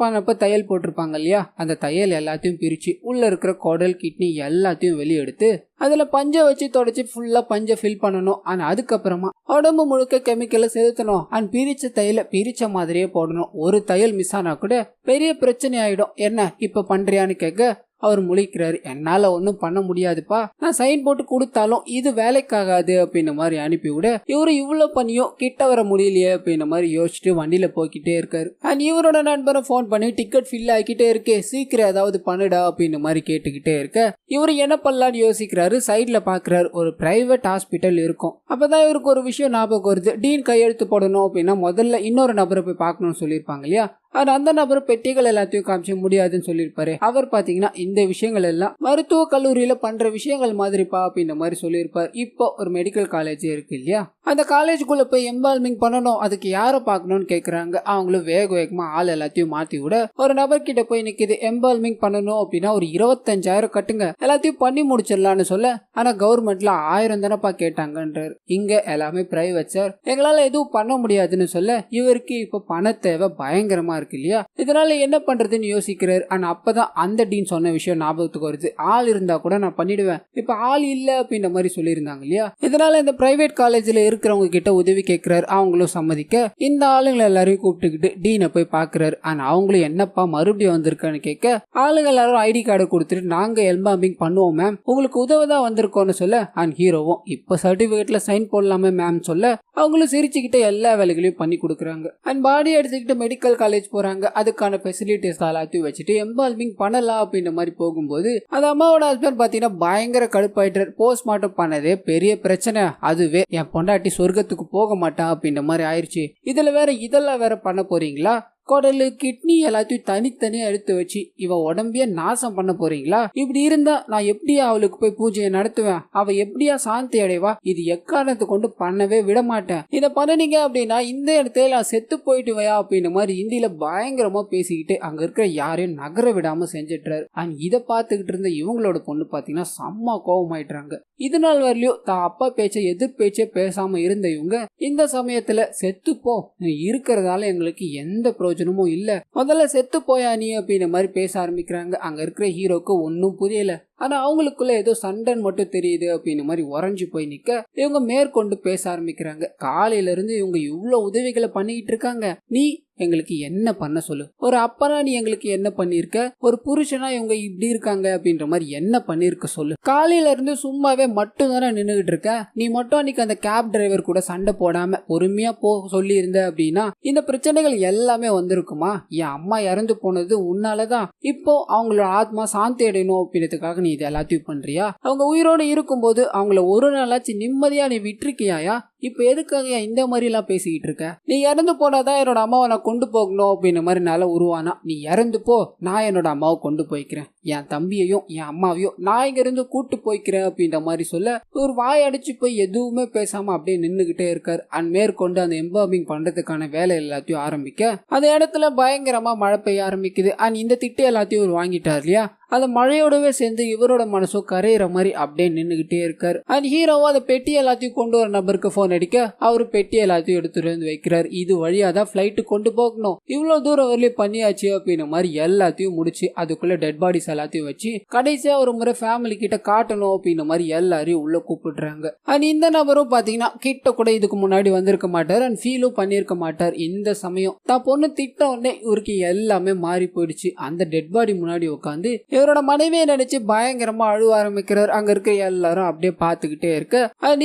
பண்ணப்ப தையல் போட்டிருப்பாங்க இல்லையா, அந்த தையல் எல்லாத்தையும் பிரிச்சு உள்ள இருக்கிற குடல் கிட்னி எல்லாத்தையும் வெளியே எடுத்து அதுல பஞ்சை வச்சு தொடச்சி ஃபுல்லா பஞ்சை ஃபில் பண்ணணும். ஆனா அதுக்கப்புறமா உடம்பு முழுக்க கெமிக்கலை செலுத்தணும். அண்ட் பிரிச்ச தையல பிரிச்ச மாதிரியே போடணும். ஒரு தையல் மிஸ் ஆனா கூட பெரிய பிரச்சனை ஆயிடும். என்ன இப்ப பண்றியான்னு கேட்க அவர் முழிக்கிறாரு. என்னால ஒன்னும் பண்ண முடியாதுப்பா, நான் சைன் போட்டு கொடுத்தாலும் இது வேலைக்காகாது அப்படின்ற மாதிரி அனுப்பிவிட இவரு இவ்வளவு பண்ணியும் கிட்ட வர முடியலையே அப்படின்ற மாதிரி யோசிச்சுட்டு வண்டியில போய்கிட்டே இருக்காரு. அண்ட் இவரோட நண்பரும் போன் பண்ணி டிக்கெட் ஃபில் ஆகிக்கிட்டே இருக்கே, சீக்கிரம் ஏதாவது பண்ணுடா அப்படின்ற மாதிரி கேட்டுக்கிட்டே இருக்க இவரு என்ன பண்ணலான்னு யோசிக்கிறாரு. சைட்ல பாக்குறாரு ஒரு பிரைவேட் ஹாஸ்பிட்டல் இருக்கும். அப்பதான் இவருக்கு ஒரு விஷயம் ஞாபகம் வருது. டீன் கையெழுத்து போடணும் அப்படின்னா முதல்ல இன்னொரு நபரை போய் பார்க்கணும்னு சொல்லியிருப்பாங்க இல்லையா, அந்த நபர் பெட்டிகள் எல்லாத்தையும் காமிச்சு முடியாதுன்னு சொல்லியிருப்பாரு. அவர் பாத்தீங்கன்னா இந்த விஷயங்கள் எல்லாம் மருத்துவ கல்லூரியில பண்ற விஷயங்கள் மாதிரிப்பா அப்படின்ற மாதிரி சொல்லியிருப்பார். இப்போ ஒரு மெடிக்கல் காலேஜ் இருக்கு இல்லையா, அந்த காலேஜுக்குள்ள போய் எம்பால்மிங் பண்ணணும், அதுக்கு யாரை பார்க்கணும்னு கேக்குறாங்க. அவங்களும் வேக வேகமா ஆள் எல்லாத்தையும் மாத்தி விட ஒரு நபர் கிட்ட போய் நிக்குது. எம்பால்மிங் பண்ணணும் அப்படின்னா ஒரு 25,000 கட்டுங்க, எல்லாத்தையும் பண்ணி முடிச்சிடலான்னு சொல்ல ஆனா கவர்மெண்ட்ல 1000 தானப்பா கேட்டாங்கன்றார். இங்க எல்லாமே பிரைவேட் சார், எங்களால எதுவும் பண்ண முடியாதுன்னு சொல்ல இவருக்கு இப்ப பண தேவை பயங்கரமா இருக்கு இல்லையா, இதனால என்ன பண்றதுன்னு யோசிக்கிறார். ஆனா அப்பதான் அந்த டீன் சொன்ன விஷயம் ஞாபகத்துக்கு வருது. ஆள் இருந்தா கூட நான் பண்ணிடுவேன், இப்ப ஆள் இல்ல அப்படின்ற மாதிரி சொல்லியிருந்தாங்க இல்லையா, இதனால இந்த பிரைவேட் காலேஜ்ல இருக்கிறவங்க கிட்ட உதவி கேட்கிறாரு. அவங்களும் சம்மதிக்க இந்த ஆளுங்களை எல்லாரையும் கூப்பிட்டுக்கிட்டு டீனை போய் பாக்குறாரு. ஆனா அவங்களும் என்னப்பா மறுபடியும் வந்திருக்கான்னு கேட்க ஆளுங்க எல்லாரும் ஐடி கார்டு கொடுத்துட்டு நாங்க எம்பால்மிங் பண்ணுவோம் மேம், உங்களுக்கு உதவதான் வந்திருக்கோம்னு சொல்ல அண்ட் ஹீரோவும் இப்ப சர்டிபிகேட்ல சைன் போடலாமே மேம் சொல்ல அவங்களும் சிரிச்சுக்கிட்டு எல்லா வேலைகளையும் பண்ணி கொடுக்குறாங்க. அண்ட் பாடி எடுத்துக்கிட்டு மெடிக்கல் காலேஜ் போறாங்க. அதுக்கான ஃபெசிலிட்டிஸ் எல்லாத்தையும் வச்சுட்டு எம்பால்மிங் பண்ணலாம் அப்படின்ற மாதிரி போகும்போது அந்த அம்மாவோட ஹஸ்பண்ட் பாத்தீங்கன்னா பயங்கர கடுப்பாயிட்டார். போஸ்ட்மார்ட்டம் பண்ணதே பெரிய பிரச்சனை, அதுவே என் பொண்டாட்டி சொர்க்கத்துக்கு போக மாட்டான் அப்படின்ற மாதிரி ஆயிடுச்சு, இதுல வேற இதெல்லாம் வேற பண்ண போறீங்களா, குடலு கிட்னி எல்லாத்தையும் தனித்தனியா எடுத்து வச்சு இவ உடம்பிய நாசம் பண்ண போறீங்களா, இப்படி இருந்தா நான் எப்படியா அவளுக்கு போய் பூஜையை நடத்துவேன், அவ எப்படியா சாந்தி அடைவா, இது எக்காரணத்தை கொண்டு பண்ணவே விட மாட்டேன், இதை பண்ணனீங்க அப்படின்னா இந்த இடத்துல நான் செத்து போயிட்டு வையா அப்படின்ற மாதிரி இந்தியில பயங்கரமா பேசிக்கிட்டு அங்க இருக்கிற யாரையும் நகர விடாம செஞ்சிட்டாரு. அண்ட் இதை பார்த்துக்கிட்டு இருந்த இவங்களோட பொண்ணு பாத்தீங்கன்னா செம்ம கோபமாயிட்டாங்க. இது நாள் வரலையும் தான் அப்பா பேச்சை எதிர் பேச்சே பேசாம இருந்த இவங்க இந்த சமயத்துல செத்து போ, நீ இருக்கிறதால எங்களுக்கு எந்த பிரயோஜனமும் இல்ல, முதல்ல செத்து போயா நீ அப்படின்ற மாதிரி பேச ஆரம்பிக்கிறாங்க. அங்க இருக்கிற ஹீரோக்கு ஒன்னும் புரியல. ஆனா அவங்களுக்குள்ள ஏதோ சண்டன் மட்டும் தெரியுது அப்படின்னு மாதிரி உறைஞ்சு போய் நிக்க இவங்க மேற்கொண்டு பேச ஆரம்பிக்கிறாங்க. காலையில இருந்து இவங்க இவ்வளவு உதவிகளை பண்ணிட்டு இருக்காங்க, நீ எங்களுக்கு என்ன பண்ண சொல்லு, ஒரு அப்பனா நீ எங்களுக்கு என்ன பண்ணிருக்க, ஒரு புருஷனா இவங்க இப்படி இருக்காங்க அப்படின்ற மாதிரி என்ன பண்ணிருக்க சொல்லு, காலையில இருந்து சும்மாவே மட்டும் தானே நின்னுகிட்டு இருக்க, நீ மட்டும் அன்னைக்கு அந்த கேப் டிரைவர் கூட சண்டை போடாம பொறுமையா போ சொல்லி இருந்த அப்படின்னா இந்த பிரச்சனைகள் எல்லாமே வந்திருக்குமா, என் அம்மா இறந்து போனது உன்னாலதான், இப்போ அவங்களோட ஆத்மா சாந்தி அடையணும் அப்படின்றதுக்காக நீ இது எல்லாத்தையும் பண்றியா, அவங்க உயிரோடு இருக்கும்போது அவங்கள ஒரு நாளாச்சு நிம்மதியா நீ விட்டுருக்கியாயா, இப்ப எதுக்காக இந்த மாதிரி எல்லாம் பேசிக்கிட்டு இருக்க, நீ இறந்து போனாதான் என்னோட அம்மாவை நான் கொண்டு போகணும் அப்படின்ற மாதிரி நாள உருவானா, நீ இறந்து போ, நான் என்னோட அம்மாவை கொண்டு போய்க்கிறேன், என் தம்பியையும் என் அம்மாவையும் நான் இங்க இருந்து கூட்டு போய்க்கிறேன் அப்படின்ற மாதிரி சொல்ல ஒரு வாய் அடிச்சு போய் எதுவுமே பேசாம அப்படியே நின்னுகிட்டே இருக்காரு. அண்ட் மேற்கொண்டு அந்த எம்பால்மிங் பண்றதுக்கான வேலை எல்லாத்தையும் ஆரம்பிக்க அந்த இடத்துல பயங்கரமா மழை பெய்ய ஆரம்பிக்குது. அண்ட் இந்த திட்டு எல்லாத்தையும் இவர் வாங்கிட்டார் இல்லையா, அந்த மழையோடவே சேர்ந்து இவரோட மனசும் கரையிற மாதிரி அப்படியே நின்னுகிட்டே இருக்காரு. அண்ட் ஹீரோவா அந்த பெட்டி எல்லாத்தையும் கொண்டு வர நபருக்கு போன் போன் அடிக்க அவரு பெட்டி எல்லாத்தையும் எடுத்துட்டு வந்து வைக்கிறார். இது வழியா தான் பிளைட் கொண்டு போகணும், இவ்வளவு தூரம் வரலையும் பண்ணியாச்சு அப்படின்ற மாதிரி எல்லாத்தையும் முடிச்சு அதுக்குள்ள டெட் பாடிஸ் எல்லாத்தையும் வச்சு கடைசியா ஒரு முறை ஃபேமிலி கிட்ட காட்டணும் அப்படின்ற மாதிரி எல்லாரையும் உள்ள கூப்பிடுறாங்க. அண்ட் இந்த நபரும் பாத்தீங்கன்னா கிட்ட கூட இதுக்கு முன்னாடி வந்திருக்க மாட்டார் அண்ட் ஃபீலும் பண்ணிருக்க மாட்டார். இந்த சமயம் தான் பொண்ணு திட்ட உடனே இவருக்கு எல்லாமே மாறி போயிடுச்சு. அந்த டெட் பாடி முன்னாடி உட்காந்து இவரோட மனைவியை நினைச்சு பயங்கரமா அழுவ ஆரம்பிக்கிறார். அங்க இருக்க எல்லாரும் அப்படியே பாத்துக்கிட்டே இருக்க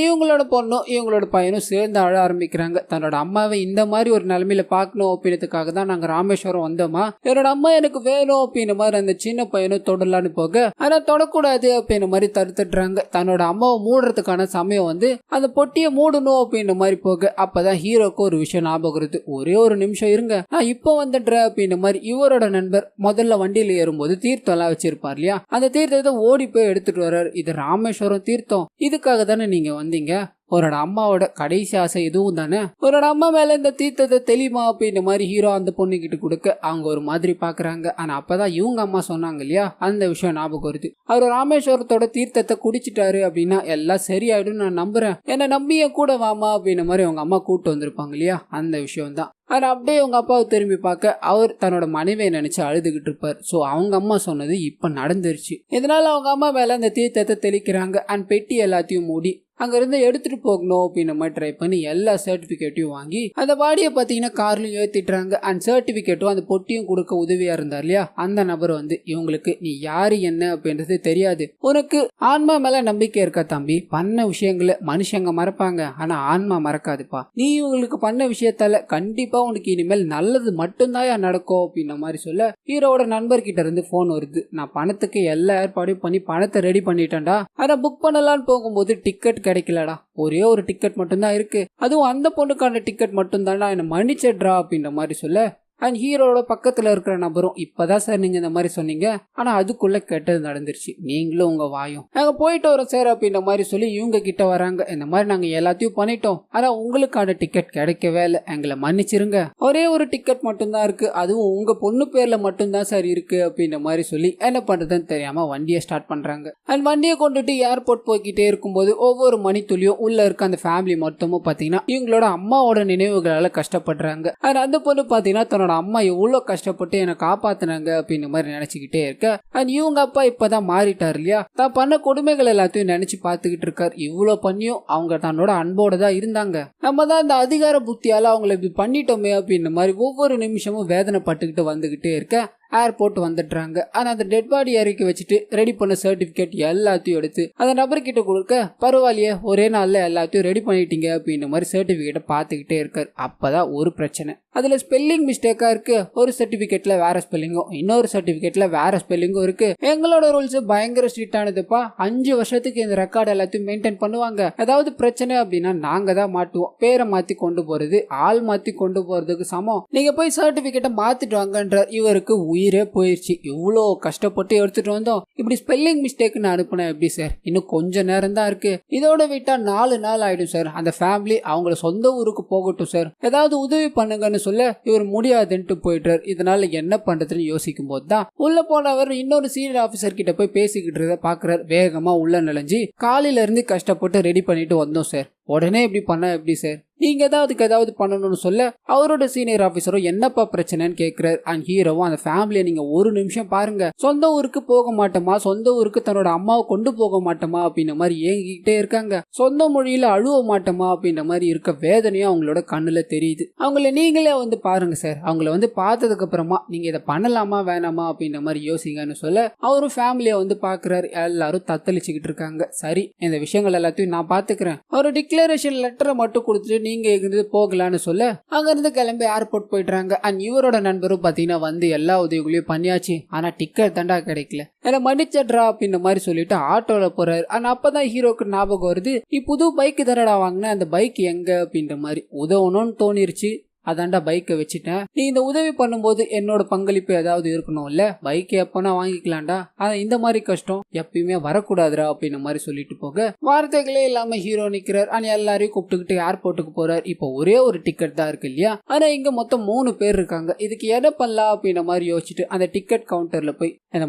இவங்களோட பொண்ணும் இவங்களோட பையனும் சேர்ந்து அழ ஆரம்பிக்கிறாங்க. தன்னோட அம்மாவை இந்த மாதிரி ஒரு நிலைமையில பாக்கணும் அப்படின்றதுக்காக தான் நாங்க ராமேஸ்வரம் வந்தோமா, இவரோட அம்மா எனக்கு வேணும் அப்படின்ற மாதிரி அந்த சின்ன பையனும் தொடலான்னு போக ஆனா தொடக்கூடாது அப்படின்ற மாதிரி தடுத்துடுறாங்க. தன்னோட அம்மாவை மூடுறதுக்கான சமயம் அந்த பொட்டியை மூடணும் அப்படின்ற மாதிரி போக அப்பதான் ஹீரோக்கு ஒரு விஷயம் ஞாபகம் வருது. ஒரே ஒரு நிமிஷம் இருங்க, நான் இப்போ வந்துடுறேன் அப்படின்ற மாதிரி இவரோட நண்பர் முதல்ல வண்டியில ஏறும்போது தீர்த்தம் எல்லாம் வச்சிருப்பார் இல்லையா, அந்த தீர்த்தத்தை ஓடி போய் எடுத்துட்டு வர்றாரு. இது ராமேஸ்வரம் தீர்த்தம், இதுக்காக தானே நீங்க வந்தீங்க, அவரோட அம்மாவோட கடைசி ஆசை இதுவும் தானே, அவரோட அம்மா மேல இந்த தீர்த்தத்தை தெளிமா அப்படின்ற மாதிரி ஹீரோ அந்த பொண்ணு கிட்ட கொடுக்க அவங்க ஒரு மாதிரி பாக்குறாங்க. ஆனா அப்பதான் இவங்க அம்மா சொன்னாங்க இல்லையா, அந்த விஷயம் ஞாபகம் வருது. அவர் ராமேஸ்வரத்தோட தீர்த்தத்தை குடிச்சிட்டாரு அப்படின்னா எல்லாம் சரியாயிடும் நான் நம்புறேன், என்ன நம்பிய கூட வாமா அப்படின்ற மாதிரி அவங்க அம்மா கூட்டு வந்திருப்பாங்க இல்லையா, அந்த விஷயம் தான். ஆனா அப்படியே உங்க அப்பாவை திரும்பி பார்க்க அவர் தன்னோட மனைவியை நினைச்சு அழுதுகிட்டு இருப்பார். சோ அவங்க அம்மா சொன்னது இப்ப நடந்துருச்சு. இதனால அவங்க அம்மா மேல அந்த தீர்த்தத்தை தெளிக்கிறாங்க அண்ட் பெட்டி எல்லாத்தையும் மூடி அங்க இருந்து எடுத்துட்டு போகணும் அப்படின்ற மாதிரி ட்ரை பண்ணி எல்லா சர்டிபிகேட்டையும் வாங்கி அந்த பாடியை பாத்தீங்கன்னா கார்லயும் ஏத்திட்டுறாங்க. அண்ட் சர்டிபிகேட்டும் அந்த பொட்டியும் கொடுக்க உதவியா இருந்தார் இல்லையா, அந்த நபர் இவங்களுக்கு நீ யாரு என்ன அப்படின்றது தெரியாது, உனக்கு ஆன்மா மேல நம்பிக்கை இருக்கா தம்பி, பண்ண விஷயங்களை மனுஷங்க மறப்பாங்க ஆனா ஆன்மா மறக்காதுப்பா, நீ இவங்களுக்கு பண்ண விஷயத்தால கண்டிப்பா உனக்கு இனிமேல் நல்லது மட்டும்தான் நடக்கும் அப்படின்ற மாதிரி சொல்ல ஹீரோட நண்பர்கிட்ட இருந்து போன் வருது. நான் பணத்துக்கு எல்லா ஏற்பாடையும் பண்ணி பணத்தை ரெடி பண்ணிட்டேன்டா, ஆனா புக் பண்ணலான்னு போகும்போது டிக்கெட் கிடைக்கலடா, ஒரே ஒரு டிக்கெட் மட்டும்தான் இருக்கு, அதுவும் அந்த பொண்ணுக்கான டிக்கெட் மட்டும்தான்டா, என்ன மன்னிச்சிடுறா அப்படின்ற மாதிரி சொல்ல அண்ட் ஹீரோட பக்கத்துல இருக்கிற நபரும் இப்பதான் சார் நீங்க இந்த மாதிரி சொன்னீங்க, ஆனா அதுக்குள்ள கெட்டது நடந்துருச்சு, நீங்களும் உங்க வாயும் நாங்க போயிட்டு வரோம் சார் அப்படின்ற மாதிரி சொல்லி இவங்க கிட்ட வராங்க. இந்த மாதிரி நாங்க எல்லாத்தையும் பண்ணிட்டோம், ஆனா உங்களுக்கான டிக்கெட் கிடைக்கவே இல்லை, எங்களை மன்னிச்சிருங்க, ஒரே ஒரு டிக்கெட் மட்டும்தான் இருக்கு, அதுவும் உங்க பொண்ணு பேர்ல மட்டும்தான் சார் இருக்கு அப்படின்ற மாதிரி சொல்லி என்ன பண்றதுன்னு தெரியாம வண்டியை ஸ்டார்ட் பண்றாங்க. அண்ட் வண்டியை கொண்டுட்டு ஏர்போர்ட் போய்கிட்டே இருக்கும்போது ஒவ்வொரு மணித்துளியும் உள்ள இருக்க அந்த ஃபேமிலி மொத்தமும் பாத்தீங்கன்னா இவங்களோட அம்மாவோட நினைவுகளால கஷ்டப்படுறாங்க. அண்ட் அந்த பொண்ணு பாத்தீங்கன்னா தன்னோட அம்மா எவ்வளவு கஷ்டப்பட்டு என்ன காப்பாத்தினாங்க அப்படின்ற மாதிரி நினைச்சுக்கிட்டே இருக்க அண்ட் இவங்க அப்பா இப்பதான் மாறிட்டாரு இல்லையா, தான் பண்ண கொடுமைகள் எல்லாத்தையும் நினைச்சு பாத்துக்கிட்டு இருக்காரு. இவ்வளவு பண்ணியும் அவங்க தன்னோட அன்போட தான் இருந்தாங்க, நம்ம தான் இந்த அதிகார புத்தியால அவங்களை இப்படி பண்ணிட்டோமே அப்படின்ற மாதிரி ஒவ்வொரு நிமிஷமும் வேதனைப்பட்டுக்கிட்டு வந்துகிட்டே இருக்க ஏர்போர்ட் வந்துடுறாங்க. ஆனா அந்த டெட் பாடி இறக்கி வச்சுட்டு ரெடி பண்ண சர்டிபிகேட் எல்லாத்தையும் எடுத்து அந்த நபர்கிட்ட கொடுக்க பரவாயில்லையே ஒரே நாள்ல எல்லாத்தையும் ரெடி பண்ணிட்டீங்க அப்படின்ற மாதிரி சர்டிபிகேட்டை பார்த்துக்கிட்டே இருக்காரு. அப்பதான் ஒரு பிரச்சனை, அதுல ஸ்பெல்லிங் மிஸ்டேக்கா இருக்கு, ஒரு சர்டிபிகேட்ல வேற ஸ்பெல்லிங்கும் இன்னொரு சர்டிபிகேட்ல வேற ஸ்பெல்லிங்கும் இருக்கு. எங்களோட ரூல்ஸ் பயங்கர ஸ்ட்ரிக்ட் ஆனதுப்பா, 5 வருஷத்துக்கு இந்த ரெக்கார்டு எல்லாத்தையும் மெயின்டைன் பண்ணுவாங்க, ஏதாவது பிரச்சனை அப்படின்னா நாங்க தான் மாட்டுவோம், பேரை மாத்தி கொண்டு போறது ஆள் மாத்தி கொண்டு போறதுக்கு சமம், நீங்க போய் சர்டிபிகேட்டை மாத்திட்டு வாங்கன்றார். இவருக்கு உயிரே போயிடுச்சு, இவ்வளோ கஷ்டப்பட்டு எடுத்துட்டு வந்தோம், இப்படி ஸ்பெல்லிங் மிஸ்டேக்னு அனுப்புனா எப்படி சார், இன்னும் கொஞ்ச நேரம் தான் இருக்கு, இதோட விட்டா 4 நாள் ஆயிடும் சார், அந்த ஃபேமிலி அவங்கள சொந்த ஊருக்கு போகட்டும் சார், ஏதாவது உதவி பண்ணுங்கன்னு சொல்ல இவர் முடியாதுன்ட்டு போயிட்டார். இதனால என்ன பண்றதுன்னு யோசிக்கும் போது தான் உள்ள போனவர் இன்னொரு சீனியர் ஆபீசர் கிட்ட போய் பேசிக்கிட்டு பாக்குறாரு. வேகமா உள்ள நுழைஞ்சு காலையில இருந்து கஷ்டப்பட்டு ரெடி பண்ணிட்டு வந்தோம் சார், உடனே இப்படி பண்ண எப்படி சார், நீங்க ஏதாவது பண்ணணும்னு சொல்ல அவரோட சீனியர் ஆபீசரும் என்னப்பா பிரச்சனைன்னு கேட்கிறாரு. அண்ட் ஹீரோவும் அந்த ஃபேமிலியை நீங்க ஒரு நிமிஷம் பாருங்க, சொந்த ஊருக்கு போக மாட்டோமா, சொந்த ஊருக்கு தன்னோட அம்மாவை கொண்டு போக மாட்டோமா அப்படின்ற மாதிரி ஏங்கிக்கிட்டே இருக்காங்க, சொந்த மொழியில அழுவ மாட்டோமா அப்படின்ற மாதிரி இருக்க வேதனையும் அவங்களோட கண்ணுல தெரியுது. அவங்கள நீங்களே பாருங்க சார், அவங்கள பார்த்ததுக்கு அப்புறமா நீங்க இதை பண்ணலாமா வேணாமா அப்படின்ற மாதிரி யோசிங்கன்னு சொல்ல அவரும் ஃபேமிலியை பாக்குறாரு. எல்லாரும் தத்தளிச்சுக்கிட்டு இருக்காங்க. சரி இந்த விஷயங்கள் எல்லாத்தையும் நான் பாத்துக்கிறேன், ஒரு டிக்ளரேஷன் லெட்டரை மட்டும் கொடுத்துட்டு நீங்க இங்கிருந்து போகலான்னு சொல்ல அங்க இருந்து கிளம்பி ஏர்போர்ட் போயிடுறாங்க. அண்ட் இவரோட நண்பரும் பாத்தீங்கன்னா எல்லா உதவிகளையும் பண்ணியாச்சு, ஆனா டிக்கெட் தண்டா கிடைக்கல, என்ன மன்னிச்சட்ரா அப்படின்ற மாதிரி சொல்லிட்டு ஆட்டோல போறாரு. ஆனா அப்பதான் ஹீரோக்கு ஞாபகம் வருது, நீ புது பைக் தரடா வாங்கின, அந்த பைக் எங்க அப்படின்ற மாதிரி உதவணும்னு தோணிருச்சு, அதாண்டா பைக்கை வச்சுட்டேன், நீ இந்த உதவி பண்ணும்போது என்னோட பங்களிப்பு ஏதாவது இருக்கணும்ல, பைக்கை எப்பனா வாங்கிக்கலாம்டா, ஆனா இந்த மாதிரி கஷ்டம் எப்பயுமே வரக்கூடாதுரா அப்படின்ற மாதிரி சொல்லிட்டு போக வார்த்தைகளே இல்லாம ஹீரோ நிக்கிறார். ஆனா எல்லாரையும் கூப்பிட்டுக்கிட்டு ஏர்போர்ட்டுக்கு போறாரு. இப்போ ஒரே ஒரு டிக்கெட் தான் இருக்கு இல்லையா, ஆனா இங்க மொத்தம் 3 பேர் இருக்காங்க, இதுக்கு எதை பண்ணலாம் அப்படின்ற மாதிரி யோசிச்சுட்டு அந்த டிக்கெட் கவுண்டர்ல போய் இந்த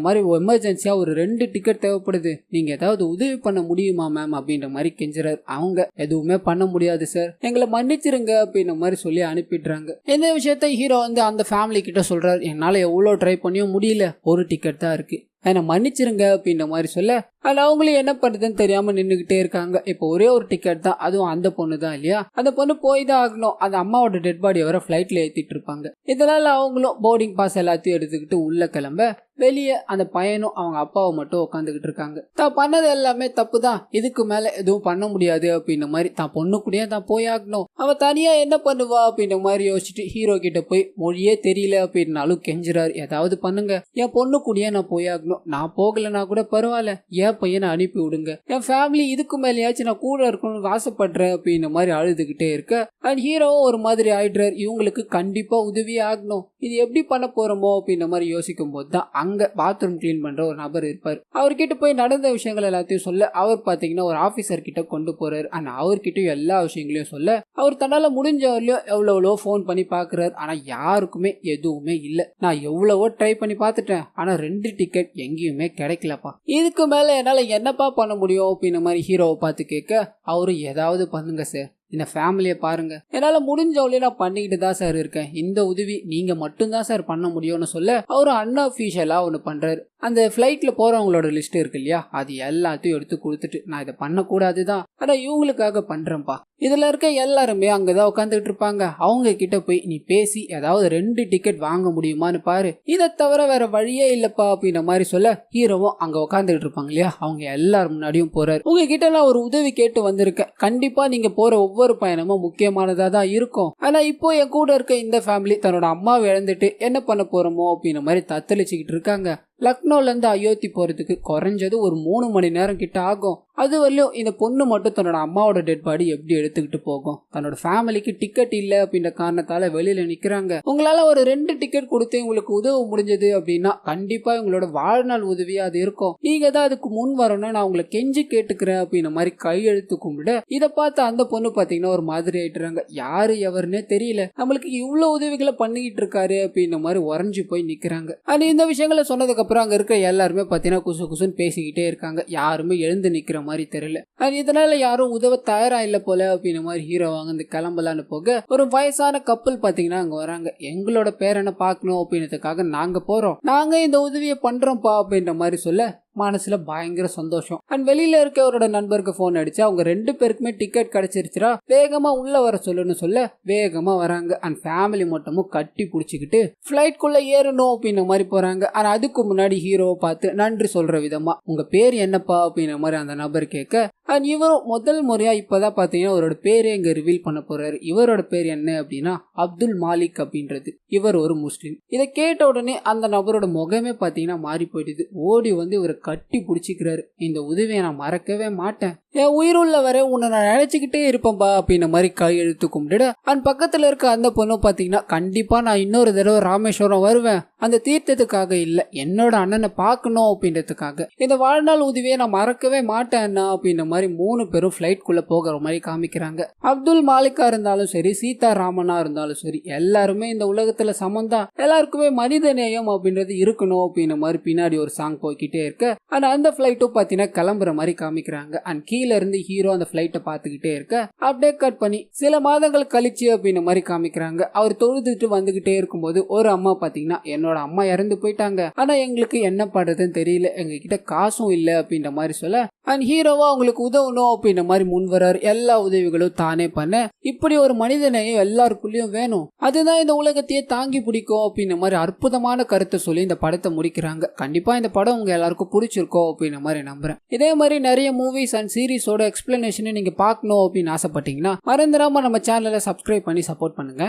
மாதிரி எமர்ஜென்சியா ஒரு 2 டிக்கெட் தேவைப்படுது, நீங்க ஏதாவது உதவி பண்ண முடியுமா மேம் அப்படின்ற மாதிரி கெஞ்சுறாரு. அவங்க எதுவுமே பண்ண முடியாது சார், எங்களை மன்னிச்சிருங்க அப்படின்ற மாதிரி சொல்லி அனுப்பிடுறாங்க. இந்த விஷயத்த ஹீரோ வந்து அந்த ஃபேமிலி கிட்ட சொல்றாரு, என்னால எவ்வளவு ட்ரை பண்ணியும் முடியல, ஒரு டிக்கெட் தான் இருக்கு, என்னை மன்னிச்சிருங்க அப்படின்ற மாதிரி சொல்ல, அது அவங்களும் என்ன பண்ணுறதுன்னு தெரியாமல் நின்றுக்கிட்டே இருக்காங்க. இப்போ ஒரே ஒரு டிக்கெட் தான், அதுவும் அந்த பொண்ணு தான் இல்லையா, அந்த பொண்ணு போய் தான் ஆகணும். அந்த அம்மாவோட டெட் பாடியை வர ஃப்ளைட்டில் ஏற்றிட்டு இருப்பாங்க. இதனால அவங்களும் போர்டிங் பாஸ் எல்லாத்தையும் எடுத்துக்கிட்டு உள்ள கிளம்ப, வெளியே அந்த பையனும் அவங்க அப்பாவை மட்டும் உட்காந்துக்கிட்டு இருக்காங்க. தான் பண்ணது எல்லாமே தப்பு தான், இதுக்கு மேலே எதுவும் பண்ண முடியாது அப்படின்ற மாதிரி, தான் பொண்ணு கூடயே தான் போய் ஆகணும், அவன் தனியாக என்ன பண்ணுவா அப்படின்ற மாதிரி யோசிச்சுட்டு ஹீரோ கிட்ட போய் மொழியே தெரியல அப்படின்னாலும் கெஞ்சுறாரு, ஏதாவது பண்ணுங்க, என் பொண்ணு கூடயே நான் போய் ஆகணும், நான் போகலன்னா கூட பரவாயில்ல, என் பையனை அனுப்பி விடுங்க, என் ஃபேமிலி இதுக்கு மேலேயாச்சும் நான் கூட இருக்கணும்னு ஆசைப்படுறேன் அப்படின்ற மாதிரி அழுதுகிட்டே இருக்க, அண்ட் ஹீரோவும் ஒரு மாதிரி ஆயிடுறாரு, இவங்களுக்கு கண்டிப்பா உதவி ஆகணும், இது எப்படி பண்ண போறோமோ அப்படின்ற மாதிரி யோசிக்கும் போது தான் அங்க பாத்ரூம் கிளீன் பண்ற ஒரு நபர் இருப்பார். அவர்கிட்ட போய் நடந்த விஷயங்கள் எல்லாத்தையும் சொல்ல, அவர் பாத்தீங்கன்னா ஒரு ஆபீசர் கிட்ட கொண்டு போறாரு. ஆனா அவர்கிட்ட எல்லா விஷயங்களையும் சொல்ல, அவர் தன்னால முடிஞ்ச வரலையும் எவ்வளவோ போன் பண்ணி பாக்குறாரு. ஆனா யாருக்குமே எதுவுமே இல்ல. நான் எவ்வளவோ ட்ரை பண்ணி பார்த்துட்டேன், ஆனா 2 டிக்கெட் எங்கேயுமே கிடைக்கலப்பா, இதுக்கு மேல என்னால என்னப்பா பண்ண முடியும் அப்படின்ற மாதிரி ஹீரோவை பார்த்து கேட்க, அவரு ஏதாவது பண்ணுங்க சார், இந்த ஃபேமிலியை பாருங்க, என்னால முடிஞ்சவளே நான் பண்ணிக்கிட்டு தான் சார் இருக்கேன், இந்த உதவி நீங்க மட்டும்தான் சார் பண்ண முடியும்னு சொல்ல, அவரு அன்அஃபிஷியலா ஒன்று பண்றாரு. அந்த ஃபிளைட்ல போறவங்களோட லிஸ்ட் இருக்கு இல்லையா, அது எல்லாத்தையும் எடுத்து கொடுத்துட்டு, நான் இதை பண்ணக்கூடாதுதான், ஆனா இவங்களுக்காக பண்றேன்ப்பா, இதுல இருக்க எல்லாருமே அங்கதான் உட்காந்துட்டு இருப்பாங்க, அவங்க கிட்ட போய் நீ பேசி ஏதாவது 2 டிக்கெட் வாங்க முடியுமான்னு பாரு, இதை தவிர வேற வழியே இல்லப்பா அப்படின்ற மாதிரி சொல்ல, ஹீரோவும் அங்க உட்காந்துட்டு இருப்பாங்க இல்லையா, அவங்க எல்லாரும் முன்னாடியும் போறாரு. உங்ககிட்ட நான் ஒரு உதவி கேட்டு வந்திருக்கேன், கண்டிப்பா நீங்க போற ஒவ்வொரு பயணமும் முக்கியமானதா தான் இருக்கும், ஆனா இப்போ என் கூட இருக்க இந்த ஃபேமிலி தன்னோட அம்மாவை இழந்துட்டு என்ன பண்ண போறோமோ அப்படின்ற மாதிரி தத்தளிச்சுக்கிட்டு இருக்காங்க. லக்னோல இருந்து அயோத்தி போறதுக்கு குறைஞ்சது ஒரு 3 மணி நேரம் கிட்ட ஆகும். அது வரலையும் இந்த பொண்ணு மட்டும் தன்னோட அம்மாவோட டெட் பாடி எப்படி எடுத்துக்கிட்டு போகும், தன்னோட ஃபேமிலிக்கு டிக்கெட் இல்ல அப்படின்ற காரணத்தால வெளியில நிக்கிறாங்க. உங்களால ஒரு 2 டிக்கெட் கொடுத்து உங்களுக்கு உதவ முடிஞ்சது அப்படின்னா கண்டிப்பா உங்களோட வாழ்நாள் உதவியா அது இருக்கும், நீங்க தான் அதுக்கு முன் வரணும், நான் உங்களை கெஞ்சி கேட்டுக்கிறேன் அப்படின்ற மாதிரி கையெழுத்து கும்பிட, இதை பார்த்து அந்த பொண்ணு பாத்தீங்கன்னா ஒரு மாதிரி ஆயிட்டுறாங்க, யாரு எவருன்னே தெரியல, நம்மளுக்கு இவ்வளவு உதவிகளை பண்ணிக்கிட்டு இருக்காரு அப்படின்ற மாதிரி உறைஞ்சு போய் நிக்கிறாங்க. அது இந்த விஷயங்களை சொன்னதுக்கு அப்புறம் அங்க இருக்க எல்லாருமே பாத்தீங்கன்னா குசு குசுன்னு பேசிக்கிட்டே இருக்காங்க, யாருமே எழுந்து நிக்கிற மாதிரி தெரியல. அது இதனால யாரும் உதவ தயாரா இல்ல போல அப்படின்ற மாதிரி ஹீரோ வாங்க கிளம்பலான்னு போக, ஒரு வயசான கப்பல் பாத்தீங்கன்னா அங்க வராங்க. எங்களோட பேரனை பார்க்கணும் அப்படின்றதுக்காக நாங்க போறோம், நாங்க இந்த உதவியை பண்றோம்ப்பா அப்படின்ற மாதிரி சொல்ல, மனசுல பயங்கர சந்தோஷம். அண்ட் வெளியில இருக்கவரோட நண்பருக்கு போன் அடிச்சு அவங்க 2 பேருக்குமே டிக்கெட் கிடைச்சிருச்சுரா, வேகமா உள்ள வர சொல்லுன்னு சொல்ல வேகமா வராங்க. அண்ட் ஃபேமிலி மட்டுமும் கட்டி புடிச்சுக்கிட்டு பிளைட் குள்ள ஏறணும் அப்படின்ற மாதிரி போறாங்க. ஆனா அதுக்கு முன்னாடி ஹீரோவை பார்த்து நன்றி சொல்ற விதமா, உங்க பேர் என்னப்பா அப்படின்ற மாதிரி அந்த நபர் கேட்க, அண்ட் இவரும் முதல் முறையா இப்பதான் பாத்தீங்கன்னா அவரோட பேரே இங்க ரிவீல் பண்ண போறாரு. இவரோட பேர் என்ன அப்படின்னா அப்துல் மாலிக் அப்படின்றது. இவர் ஒரு முஸ்லிம். இதை கேட்ட உடனே அந்த நபரோட முகமே பாத்தீங்கன்னா மாறி போயிடுது. ஓடி வந்து இவரை கட்டி பிடிச்சிக்கிறாரு. இந்த உதவியை நான் மறக்கவே மாட்டேன், என் உயிருள்ள வரை உன்னை நான் நினைச்சுக்கிட்டே இருப்பேன்பா அப்படின்ற மாதிரி கையெழுத்து கும்பிட்டு, அண்ட் பக்கத்துல இருக்க அந்த பொண்ணு பாத்தீங்கன்னா கண்டிப்பா நான் இன்னொரு தடவை ராமேஸ்வரம் வருவேன், அந்த தீர்த்தத்துக்காக இல்ல, என்னோட அண்ணனை பார்க்கணும் அப்படின்றதுக்காக, இந்த வாழ்நாள் உதவியை நான் மறக்கவே மாட்டேன்னா அப்படின்ற மாதிரி 3 பேரும் பிளைட் குள்ள போகிற மாதிரி காமிக்கிறாங்க. அப்துல் மாலிக்கா இருந்தாலும் சரி, சீதா ராமனா இருந்தாலும் சரி, எல்லாருமே இந்த உலகத்துல சமந்தான், எல்லாருக்குமே மனித நேயம் அப்படின்றது இருக்கணும் அப்படின்ற மாதிரி பின்னாடி ஒரு சாங் போய்கிட்டே இருக்க, ஆனா அந்த பிளைட்டும் பாத்தீங்கன்னா கிளம்புற மாதிரி காமிக்கிறாங்க. அண்ட் கீழ இருந்து ஹீரோ அந்த பிளைட்டை பார்த்துக்கிட்டே இருக்க, அப்படியே கட் பண்ணி சில மாதங்கள் கழிச்சு அப்படின்ற மாதிரி காமிக்கிறாங்க. அவர் தொழுதுட்டு வந்துகிட்டே இருக்கும்போது ஒரு அம்மா பாத்தீங்கன்னா, என்னோட அம்மா இறந்து போயிட்டாங்க, ஆனா எங்களுக்கு என்ன பண்றதுன்னு தெரியல, எங்க கிட்ட காசும் இல்ல அப்படின்ற மாதிரி சொல்ல, அண்ட் ஹீரோவா அவங்களுக்கு உதவணும் அப்படின்ற மாதிரி முன் வராரு. எல்லா உதவிகளும் தானே பண்ண, இப்படி ஒரு மனிதனையும் எல்லாருக்குள்ளயும் வேணும், அதுதான் இந்த உலகத்தையே தாங்கி பிடிக்கும் அப்படின்ற மாதிரி அற்புதமான கருத்தை சொல்லி இந்த படத்தை முடிக்கிறாங்க. கண்டிப்பா இந்த படம் உங்க எல்லாருக்கும் பிடிச்சிருக்கோம் அப்படின்ற மாதிரி நம்புறேன். இதே மாதிரி நிறைய மூவிஸ் அண்ட் சீரிஸோட எக்ஸ்பிளனேஷனை நீங்க பார்க்கணும் அப்படின்னு ஆசைப்பட்டீங்கன்னா மறந்துடாம நம்ம சேனலை சப்ஸ்கிரைப் பண்ணி சப்போர்ட் பண்ணுங்க.